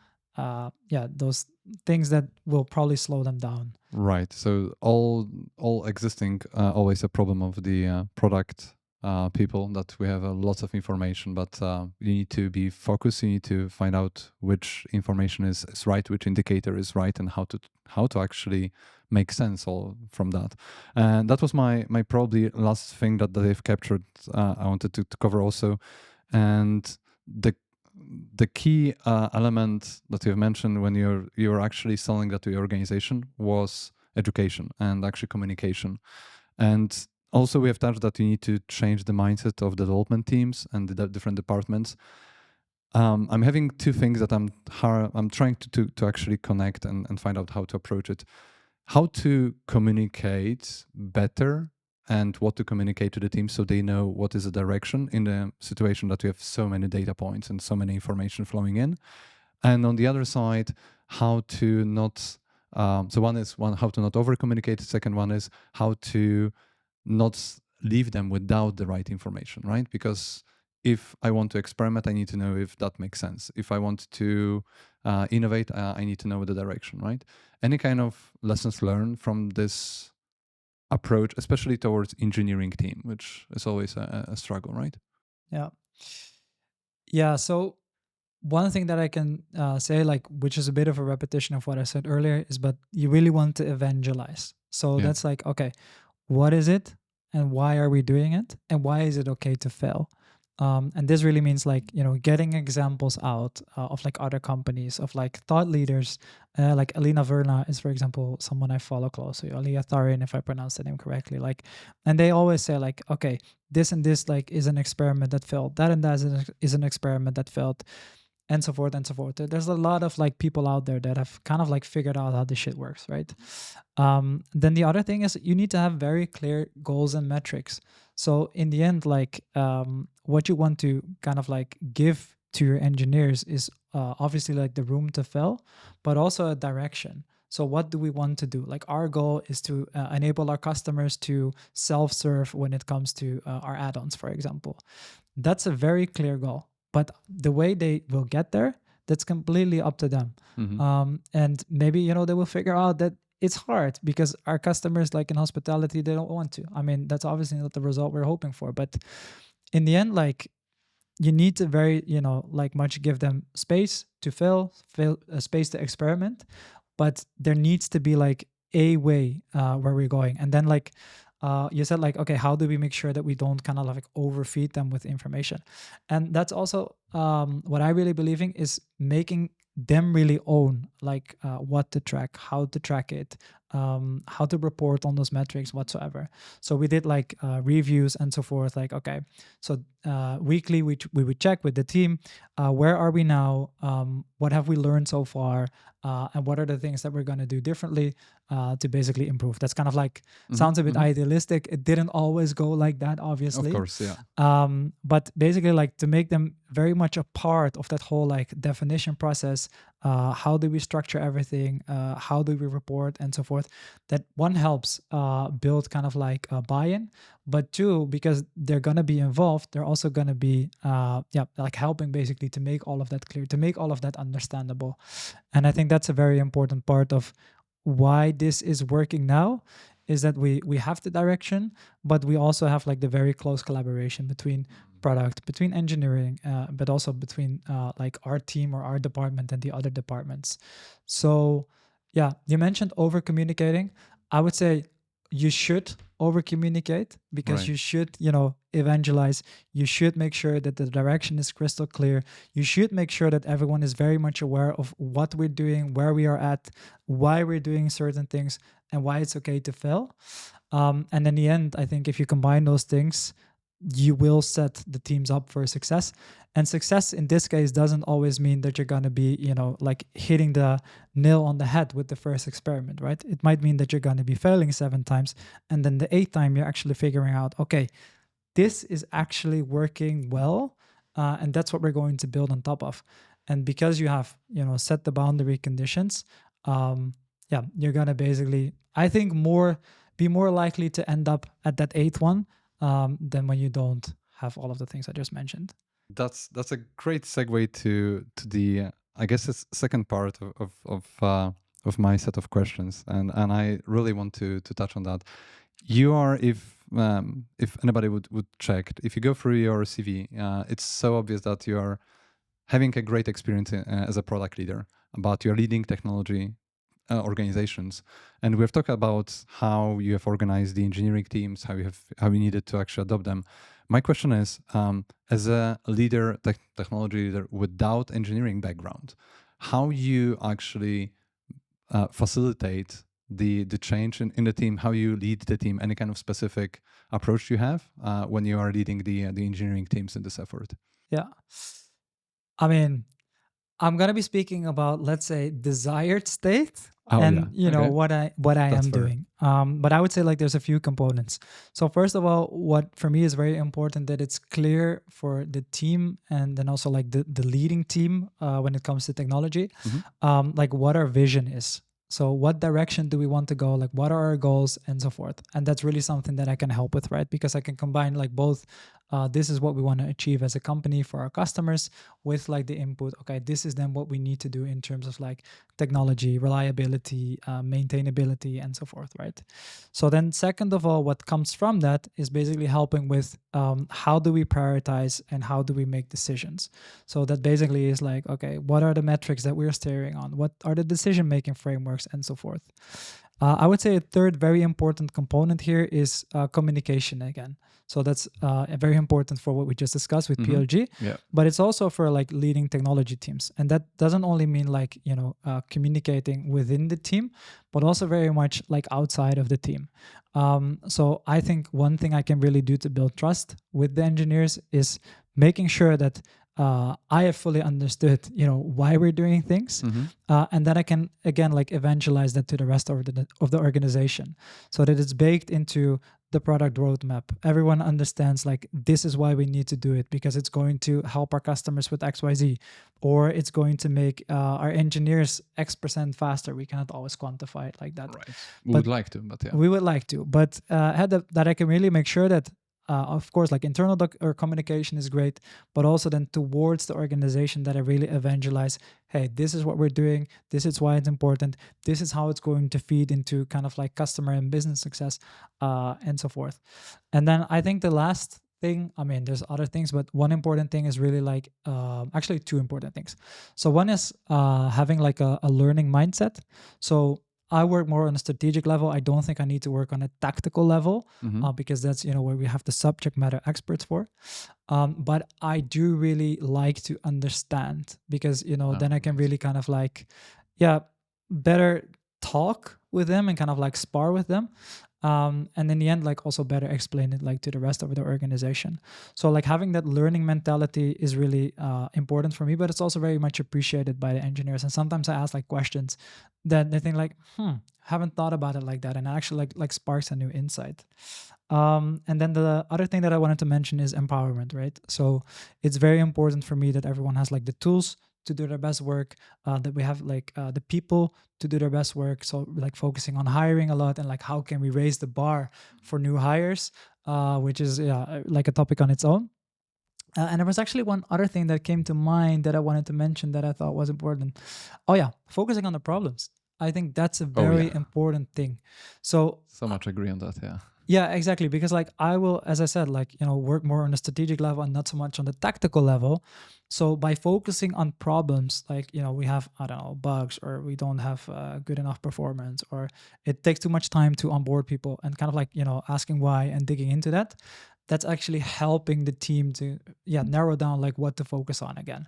those things that will probably slow them down. Right. So all existing always a problem of the product people that we have a lot of information, but you need to be focused. You need to find out which information is right, which indicator is right, and how to actually make sense all from that. And that was my probably last thing that I've captured. I wanted to cover also, and the key element that you've mentioned when you're actually selling that to your organization was education and actually communication. And also we have touched that you need to change the mindset of the development teams and the different departments. I'm having two things that I'm trying to actually connect and find out how to approach it. How to communicate better and what to communicate to the team so they know what is the direction in the situation that we have so many data points and so many information flowing in. And on the other side, how to not so one how to not over communicate. The second one is how to not leave them without the right information, right? Because if I want to experiment, I need to know if that makes sense. If I want to innovate, I need to know the direction, right? Any kind of lessons learned from this approach, especially towards engineering team, which is always a struggle, right? Yeah. Yeah. So one thing that I can say, like, which is a bit of a repetition of what I said earlier, is but you really want to evangelize. So Yeah. that's like, okay, what is it and why are we doing it and why is it okay to fail? And this really means like, getting examples out of like other companies, of like thought leaders, like Alina Verna is, for example, someone I follow closely, Alia Tharin, if I pronounce the name correctly. Like, and they always say like, okay, this and this like is an experiment that failed, that and that is an experiment that failed, and so forth and so forth. There's a lot of like people out there that have kind of like figured out how this shit works, right? Then the other thing is you need to have very clear goals and metrics. So in the end, like what you want to kind of like give to your engineers is obviously like the room to fail, but also a direction. So what do we want to do? Like our goal is to enable our customers to self-serve when it comes to our add-ons, for example. That's a very clear goal. But the way they will get there, that's completely up to them. And maybe, they will figure out that it's hard because our customers, like in hospitality, they don't want to. I mean, that's obviously not the result we're hoping for. But in the end, like, you need to very, like much give them space to fail, space to experiment. But there needs to be like a way where we're going. And then like, you said like, okay, how do we make sure that we don't kind of like overfeed them with information? And that's also what I really believe in, is making them really own like what to track, how to track it, how to report on those metrics whatsoever. So we did like reviews and so forth. Like, okay, so weekly we would check with the team, where are we now, what have we learned so far, and what are the things that we're going to do differently to basically improve. That's kind of like, sounds a bit idealistic. It didn't always go like that, obviously. Of course, yeah. But basically, like, to make them very much a part of that whole like definition process. How do we structure everything? How do we report and so forth? That one helps build kind of like a buy-in, but two, because they're gonna be involved, they're also gonna be like helping basically to make all of that clear, to make all of that understandable. And I think that's a very important part of why this is working now, is that we have the direction, but we also have like the very close collaboration between product, between engineering, but also between like our team or our department and the other departments. So yeah, you mentioned over communicating. I would say you should over communicate, because Right. you should, evangelize. You should make sure that the direction is crystal clear. You should make sure that everyone is very much aware of what we're doing, where we are at, why we're doing certain things, and why it's okay to fail. And in the end, I think if you combine those things, you will set the teams up for success. And success in this case doesn't always mean that you're going to be, like hitting the nail on the head with the first experiment, right? It might mean that you're going to be failing 7 times. And then the 8th time, you're actually figuring out, okay, this is actually working well. And that's what we're going to build on top of. And because you have, set the boundary conditions, you're going to basically, I think, be more likely to end up at that 8th one than when you don't have all of the things I just mentioned. That's a great segue to the I guess it's second part of my set of questions, and I really want to touch on that. You are, if anybody would check, if you go through your CV, it's so obvious that you are having a great experience as a product leader, but you're leading technology organizations, and we've talked about how you have organized the engineering teams, how you needed to actually adopt them. My question is, as a leader, technology leader without engineering background, how you actually facilitate the change in the team, how you lead the team, any kind of specific approach you have when you are leading the engineering teams in this effort? Yeah. I mean, I'm gonna be speaking about, let's say, desired state, Oh yeah, and okay, what I that's am fair. doing. But I would say like there's a few components. So first of all, what for me is very important, that it's clear for the team, and then also like the leading team when it comes to technology, like what our vision is. So what direction do we want to go? Like what are our goals and so forth? And that's really something that I can help with, right? Because I can combine like both. This is what we want to achieve as a company for our customers with like the input. Okay, this is then what we need to do in terms of like technology, reliability, maintainability, and so forth, right? So then second of all, what comes from that is basically helping with how do we prioritize and how do we make decisions. So that basically is like, okay, what are the metrics that we're steering on? What are the decision-making frameworks and so forth? I would say a third very important component here is communication again. So that's very important for what we just discussed with PLG, but it's also for like leading technology teams. And that doesn't only mean like, communicating within the team, but also very much like outside of the team. So I think one thing I can really do to build trust with the engineers is making sure that I have fully understood, why we're doing things, and then I can again like evangelize that to the rest of the organization, so that it's baked into the product roadmap. Everyone understands like this is why we need to do it, because it's going to help our customers with XYZ, or it's going to make our engineers X% faster. We cannot always quantify it like that. Right. We would like to, but yeah. We would like to, but that I can really make sure that of course, like internal or communication is great, but also then towards the organization that I really evangelize, hey, this is what we're doing. This is why it's important. This is how it's going to feed into kind of like customer and business success and so forth. And then I think the last thing, I mean, there's other things, but one important thing is really like, actually two important things. So one is having like a learning mindset. So I work more on a strategic level. I don't think I need to work on a tactical level because that's, where we have the subject matter experts for. But I do really like to understand because, then I can really kind of like, better talk with them and kind of like spar with them. And in the end, like also better explain it like to the rest of the organization. So like having that learning mentality is really important for me, but it's also very much appreciated by the engineers. And sometimes I ask like questions that they think like, haven't thought about it like that, and actually like sparks a new insight. And then the other thing that I wanted to mention is empowerment, right? So it's very important for me that everyone has like the tools to do their best work, that we have like the people to do their best work. So like focusing on hiring a lot and like how can we raise the bar for new hires, which is like a topic on its own. And there was actually one other thing that came to mind that I wanted to mention that I thought was important. Oh yeah, focusing on the problems. I think that's a very important thing. So much agree on that. Yeah. Yeah, exactly. Because like I will, as I said, like, work more on the strategic level and not so much on the tactical level. So by focusing on problems, like, we have, I don't know, bugs, or we don't have good enough performance, or it takes too much time to onboard people, and kind of like, asking why and digging into that, that's actually helping the team to, narrow down like what to focus on again.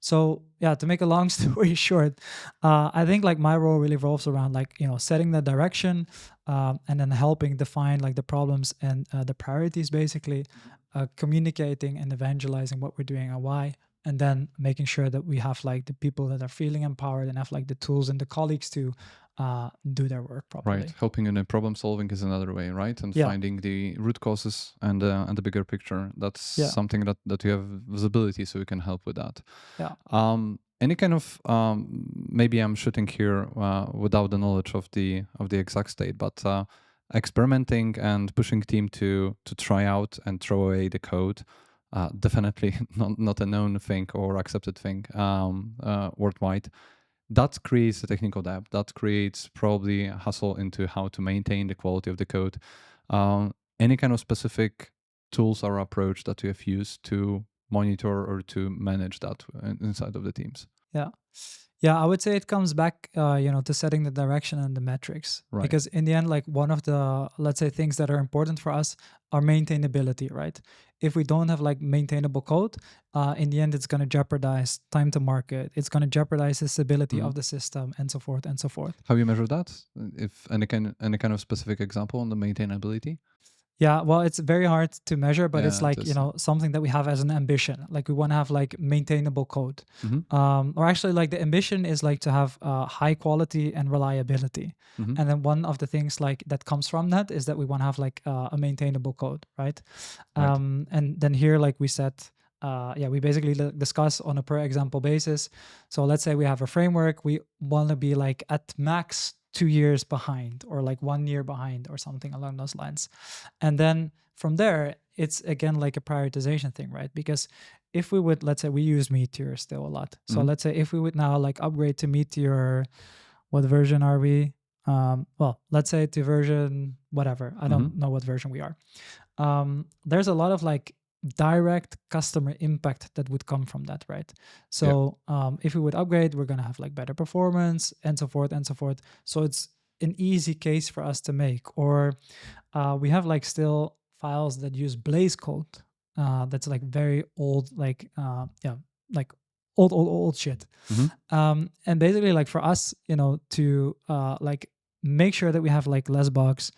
So to make a long story short, I think like my role really revolves around like, setting the direction, and then helping define like the problems and the priorities, basically, communicating and evangelizing what we're doing and why, and then making sure that we have like the people that are feeling empowered and have like the tools and the colleagues to do their work properly. Right. Helping in problem solving is another way, right? And finding the root causes and the bigger picture. That's something that you have visibility, so you can help with that. Yeah. Any kind of maybe I'm shooting here without the knowledge of the exact state, but experimenting and pushing team to try out and throw away the code. Definitely not a known thing or accepted thing worldwide. That creates a technical debt. That creates probably a hustle into how to maintain the quality of the code. Any kind of specific tools or approach that you have used to monitor or to manage that inside of the teams? Yeah, I would say it comes back, to setting the direction and the metrics. Right. Because in the end, like one of the, let's say, things that are important for us are maintainability, right? If we don't have like maintainable code, in the end, it's going to jeopardize time to market. It's going to jeopardize the stability of the system, and so forth and so forth. How you measure that? If any kind of specific example on the maintainability? Yeah, well, it's very hard to measure, but it's like, something that we have as an ambition. Like we want to have like maintainable code. Or actually like the ambition is like to have high quality and reliability. And then one of the things like that comes from that is that we want to have like a maintainable code, right? And then here, like we set we basically discuss on a per example basis. So let's say we have a framework, we want to be like at max 2 years behind, or like 1 year behind, or something along those lines. And then from there, it's again like a prioritization thing, right? Because if we would, let's say we use Meteor still a lot. So let's say if we would now like upgrade to Meteor, what version are we? Well, let's say to version whatever. I don't know what version we are. There's a lot of like direct customer impact that would come from that, right? So if we would upgrade, we're gonna have like better performance and so forth and so forth. So it's an easy case for us to make. Or we have like still files that use Blaze code. That's like very old, like like old shit. And basically, like for us, to like make sure that we have like less bugs,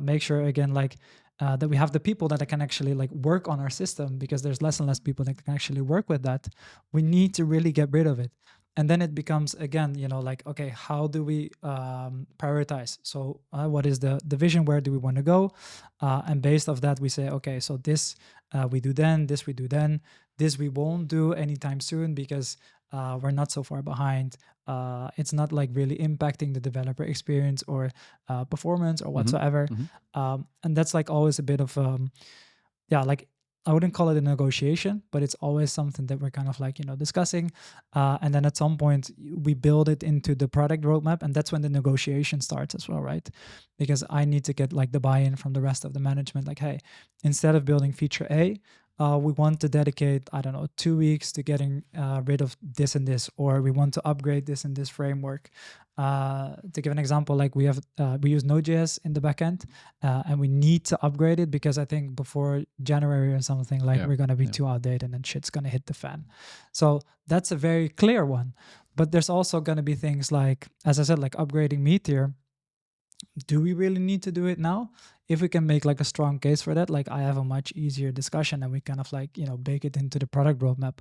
make sure again like that we have the people that can actually like work on our system, because there's less and less people that can actually work with that. We need to really get rid of it. And then it becomes again, like, okay, how do we prioritize? So what is the vision? Where do we want to go? And based off that, we say, okay, so this we do then, this we do then, this we won't do anytime soon because we're not so far behind. It's not like really impacting the developer experience or performance or whatsoever. And that's like always a bit of like, I wouldn't call it a negotiation, but it's always something that we're kind of like, discussing. And then at some point we build it into the product roadmap, and that's when the negotiation starts as well, right? Because I need to get like the buy-in from the rest of the management. Like, hey, instead of building feature A, we want to dedicate, I don't know, 2 weeks to getting rid of this and this, or we want to upgrade this and this framework. To give an example, like we use Node.js in the backend, and we need to upgrade it because I think before January or something, like we're gonna be too outdated and shit's gonna hit the fan. So that's a very clear one. But there's also gonna be things like, as I said, like upgrading Meteor. Do we really need to do it now? If we can make like a strong case for that, like I have a much easier discussion and we kind of like, bake it into the product roadmap.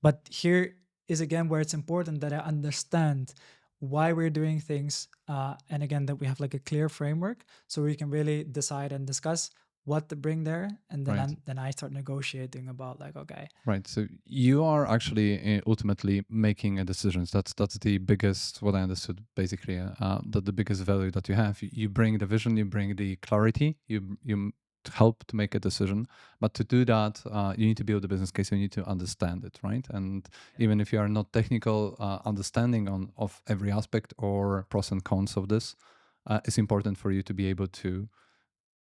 But here is again where it's important that I understand why we're doing things. And again, that we have like a clear framework so we can really decide and discuss what to bring there. And then, then I start negotiating about like, okay. Right. So you are actually ultimately making a decisions. That's the biggest, what I understood basically, that the biggest value that you have. You bring the vision, you bring the clarity, you help to make a decision. But to do that, you need to build a business case. You need to understand it, right? And even if you are not technical understanding of every aspect or pros and cons of this, it's important for you to be able to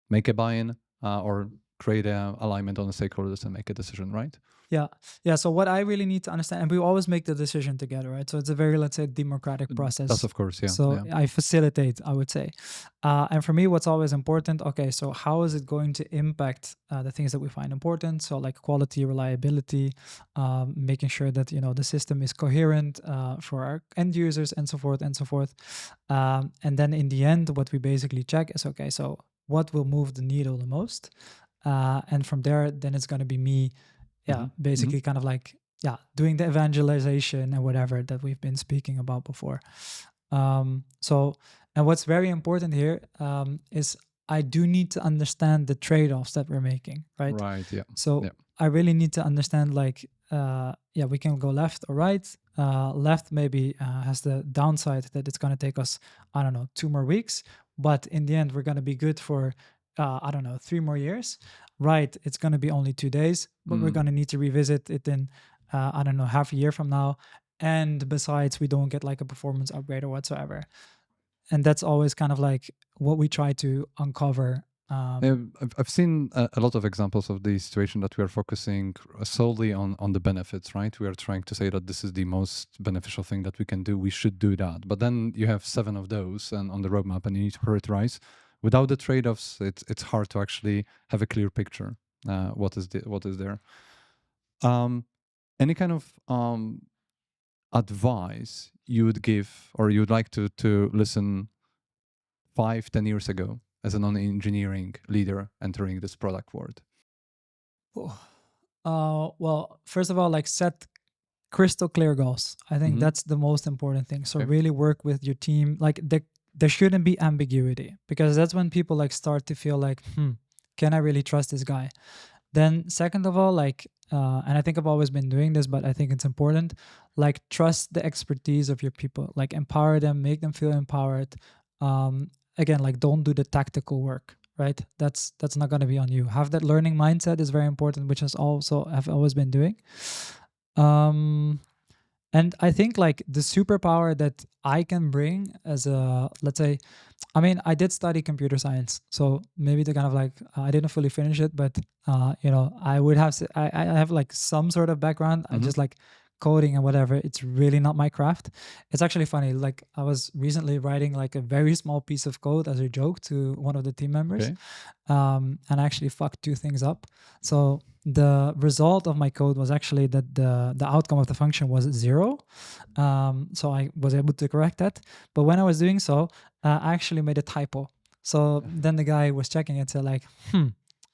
make a buy-in or create a alignment on the stakeholders and make a decision, right? Yeah. So what I really need to understand, and we always make the decision together, right? So it's a very, let's say, democratic process. That's of course, yeah. So I facilitate, I would say. And for me, what's always important, okay, so how is it going to impact the things that we find important? So like quality, reliability, making sure that, the system is coherent for our end users and so forth and so forth. And then in the end, what we basically check is, okay, so what will move the needle the most? And from there, then it's going to be me, basically kind of like, doing the evangelization and whatever that we've been speaking about before. So, and what's very important here is I do need to understand the trade-offs that we're making, right? Right, yeah. So I really need to understand like, we can go left or right. Left maybe has the downside that it's going to take us, I don't know, 2 more weeks. But in the end, we're going to be good for, 3 more years. Right, it's going to be only 2 days, but we're going to need to revisit it in, half a year from now. And besides, we don't get like a performance upgrade or whatsoever. And that's always kind of like what we try to uncover. I've seen a lot of examples of the situation that we are focusing solely on the benefits, right? We are trying to say that this is the most beneficial thing that we can do. We should do that. But then you have 7 of those and on the roadmap, and you need to prioritize. Without the trade-offs, it's hard to actually have a clear picture what is there. Any kind of advice you would give, or you would like to listen 5-10 years ago as a non-engineering leader entering this product world? Well, first of all, like set crystal clear goals. I think that's the most important thing. So really work with your team. Like there shouldn't be ambiguity, because that's when people like start to feel like, can I really trust this guy? Then second of all, like and I think I've always been doing this, but I think it's important, like trust the expertise of your people, like empower them, make them feel empowered. Again, like don't do the tactical work, right? That's not going to be on you. Have that learning mindset is very important, which is also I've always been doing. And I think like the superpower that I can bring as a, let's say, I mean, I did study computer science, so maybe the kind of like I didn't fully finish it, but I would have I have like some sort of background. I just like coding and whatever. It's really not my craft. It's actually funny. Like I was recently writing like a very small piece of code as a joke to one of the team members, Okay. and I actually fucked two things up. So the result of my code was actually that the outcome of the function was 0. So I was able to correct that. But when I was doing so, I actually made a typo. So then the guy was checking it, said like,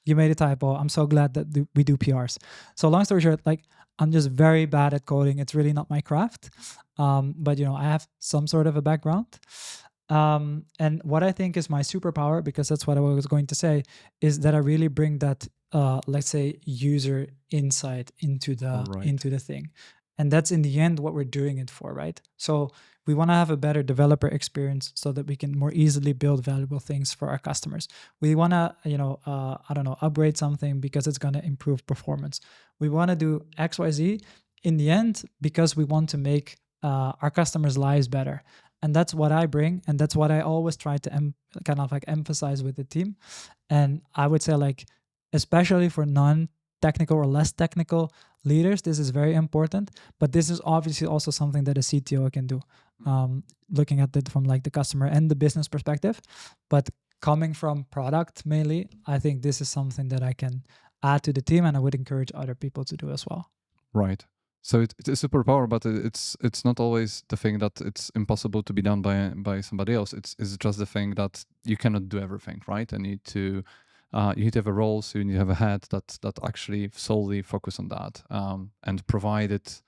you made a typo. I'm so glad that we do PRs. So long story short, like I'm just very bad at coding. It's really not my craft. But I have some sort of a background. And what I think is my superpower, because that's what I was going to say, is that I really bring that, let's say, user insight into the thing, and that's in the end what we're doing it for, right? So we want to have a better developer experience so that we can more easily build valuable things for our customers. We want to, I don't know, upgrade something because it's going to improve performance. We want to do X, Y, Z in the end because we want to make our customers' lives better. And that's what I bring, and that's what I always try to kind of like emphasize with the team. And I would say, like, especially for non-technical or less technical leaders, this is very important. But this is obviously also something that a CTO can do, looking at it from like the customer and the business perspective. But coming from product mainly, I think this is something that I can add to the team, and I would encourage other people to do as well. Right. So it's a superpower, but it's not always the thing that it's impossible to be done by somebody else. It's just the thing that you cannot do everything, right? And you need to have a role, so you need to have a head that actually solely focus on that, and provide it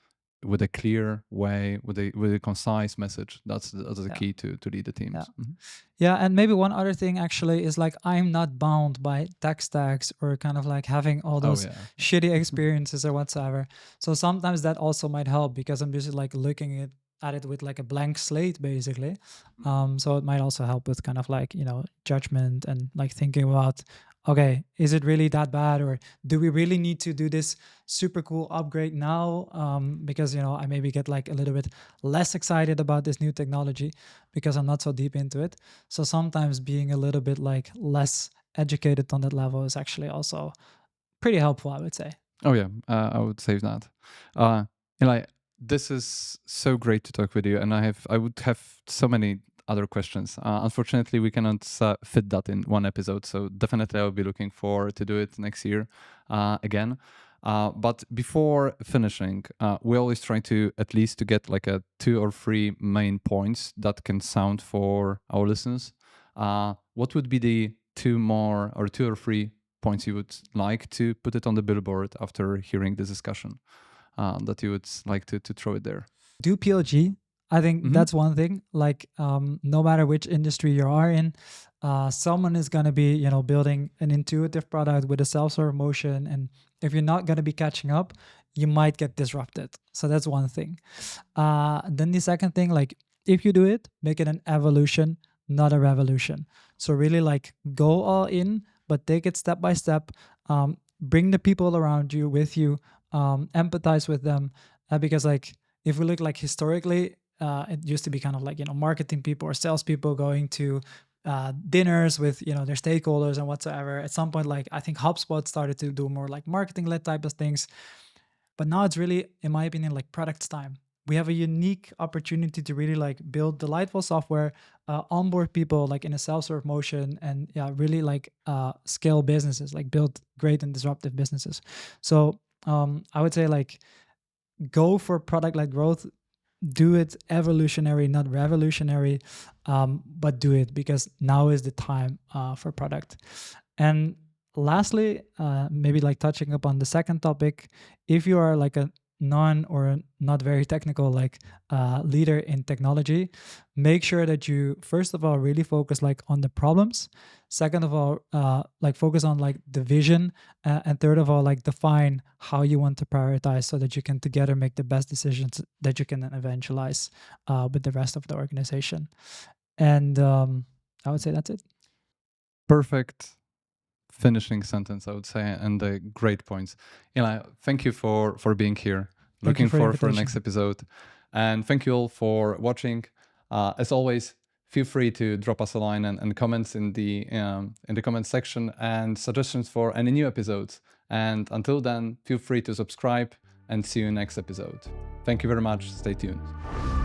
with a clear way, with a concise message. That's the key to lead the teams. Yeah. Yeah, and maybe one other thing actually is like I'm not bound by tech stacks or kind of like having all those shitty experiences or whatsoever. So sometimes that also might help because I'm just like looking at it with like a blank slate basically. So it might also help with kind of like, judgment and like thinking about, okay, is it really that bad, or do we really need to do this super cool upgrade now? Because I maybe get like a little bit less excited about this new technology because I'm not so deep into it. So sometimes being a little bit like less educated on that level is actually also pretty helpful, I would say. Oh yeah, I would say that. Eli, this is so great to talk with you, and I would have so many other questions. Unfortunately, we cannot fit that in one episode, so definitely I'll be looking forward to do it next year again. But before finishing, we always try to at least to get like a 2 or 3 main points that can sound for our listeners. What would be the 2 or 3 points you would like to put it on the billboard after hearing this discussion, that you would like to throw it there? Do PLG. I think that's one thing. Like, no matter which industry you are in, someone is going to be, building an intuitive product with a self-serve motion. And if you're not going to be catching up, you might get disrupted. So that's one thing. Then the second thing, like, if you do it, make it an evolution, not a revolution. So really like go all in, but take it step by step. Bring the people around you with you, empathize with them. Because like, if we look like historically, it used to be kind of like, marketing people or salespeople going to dinners with, their stakeholders and whatsoever. At some point, like I think HubSpot started to do more like marketing-led type of things. But now it's really, in my opinion, like product's time. We have a unique opportunity to really like build delightful software, onboard people like in a self-serve motion, and really like scale businesses, like build great and disruptive businesses. So I would say like go for product-led growth. Do it evolutionary, not revolutionary, but do it because now is the time for product. And lastly, maybe like touching upon the second topic, if you are like a non or not very technical like leader in technology, make sure that you first of all really focus like on the problems. Second of all, like focus on like the vision, and third of all, like define how you want to prioritize so that you can together make the best decisions that you can then evangelize with the rest of the organization. And I would say that's it. Perfect finishing sentence, I would say, and great points. Eli, thank you for being here. Thank you Looking for the forward for the next invitation. episode, and thank you all for watching. As always, feel free to drop us a line and comments in the comment section and suggestions for any new episodes. And until then, feel free to subscribe and see you next episode. Thank you very much. Stay tuned.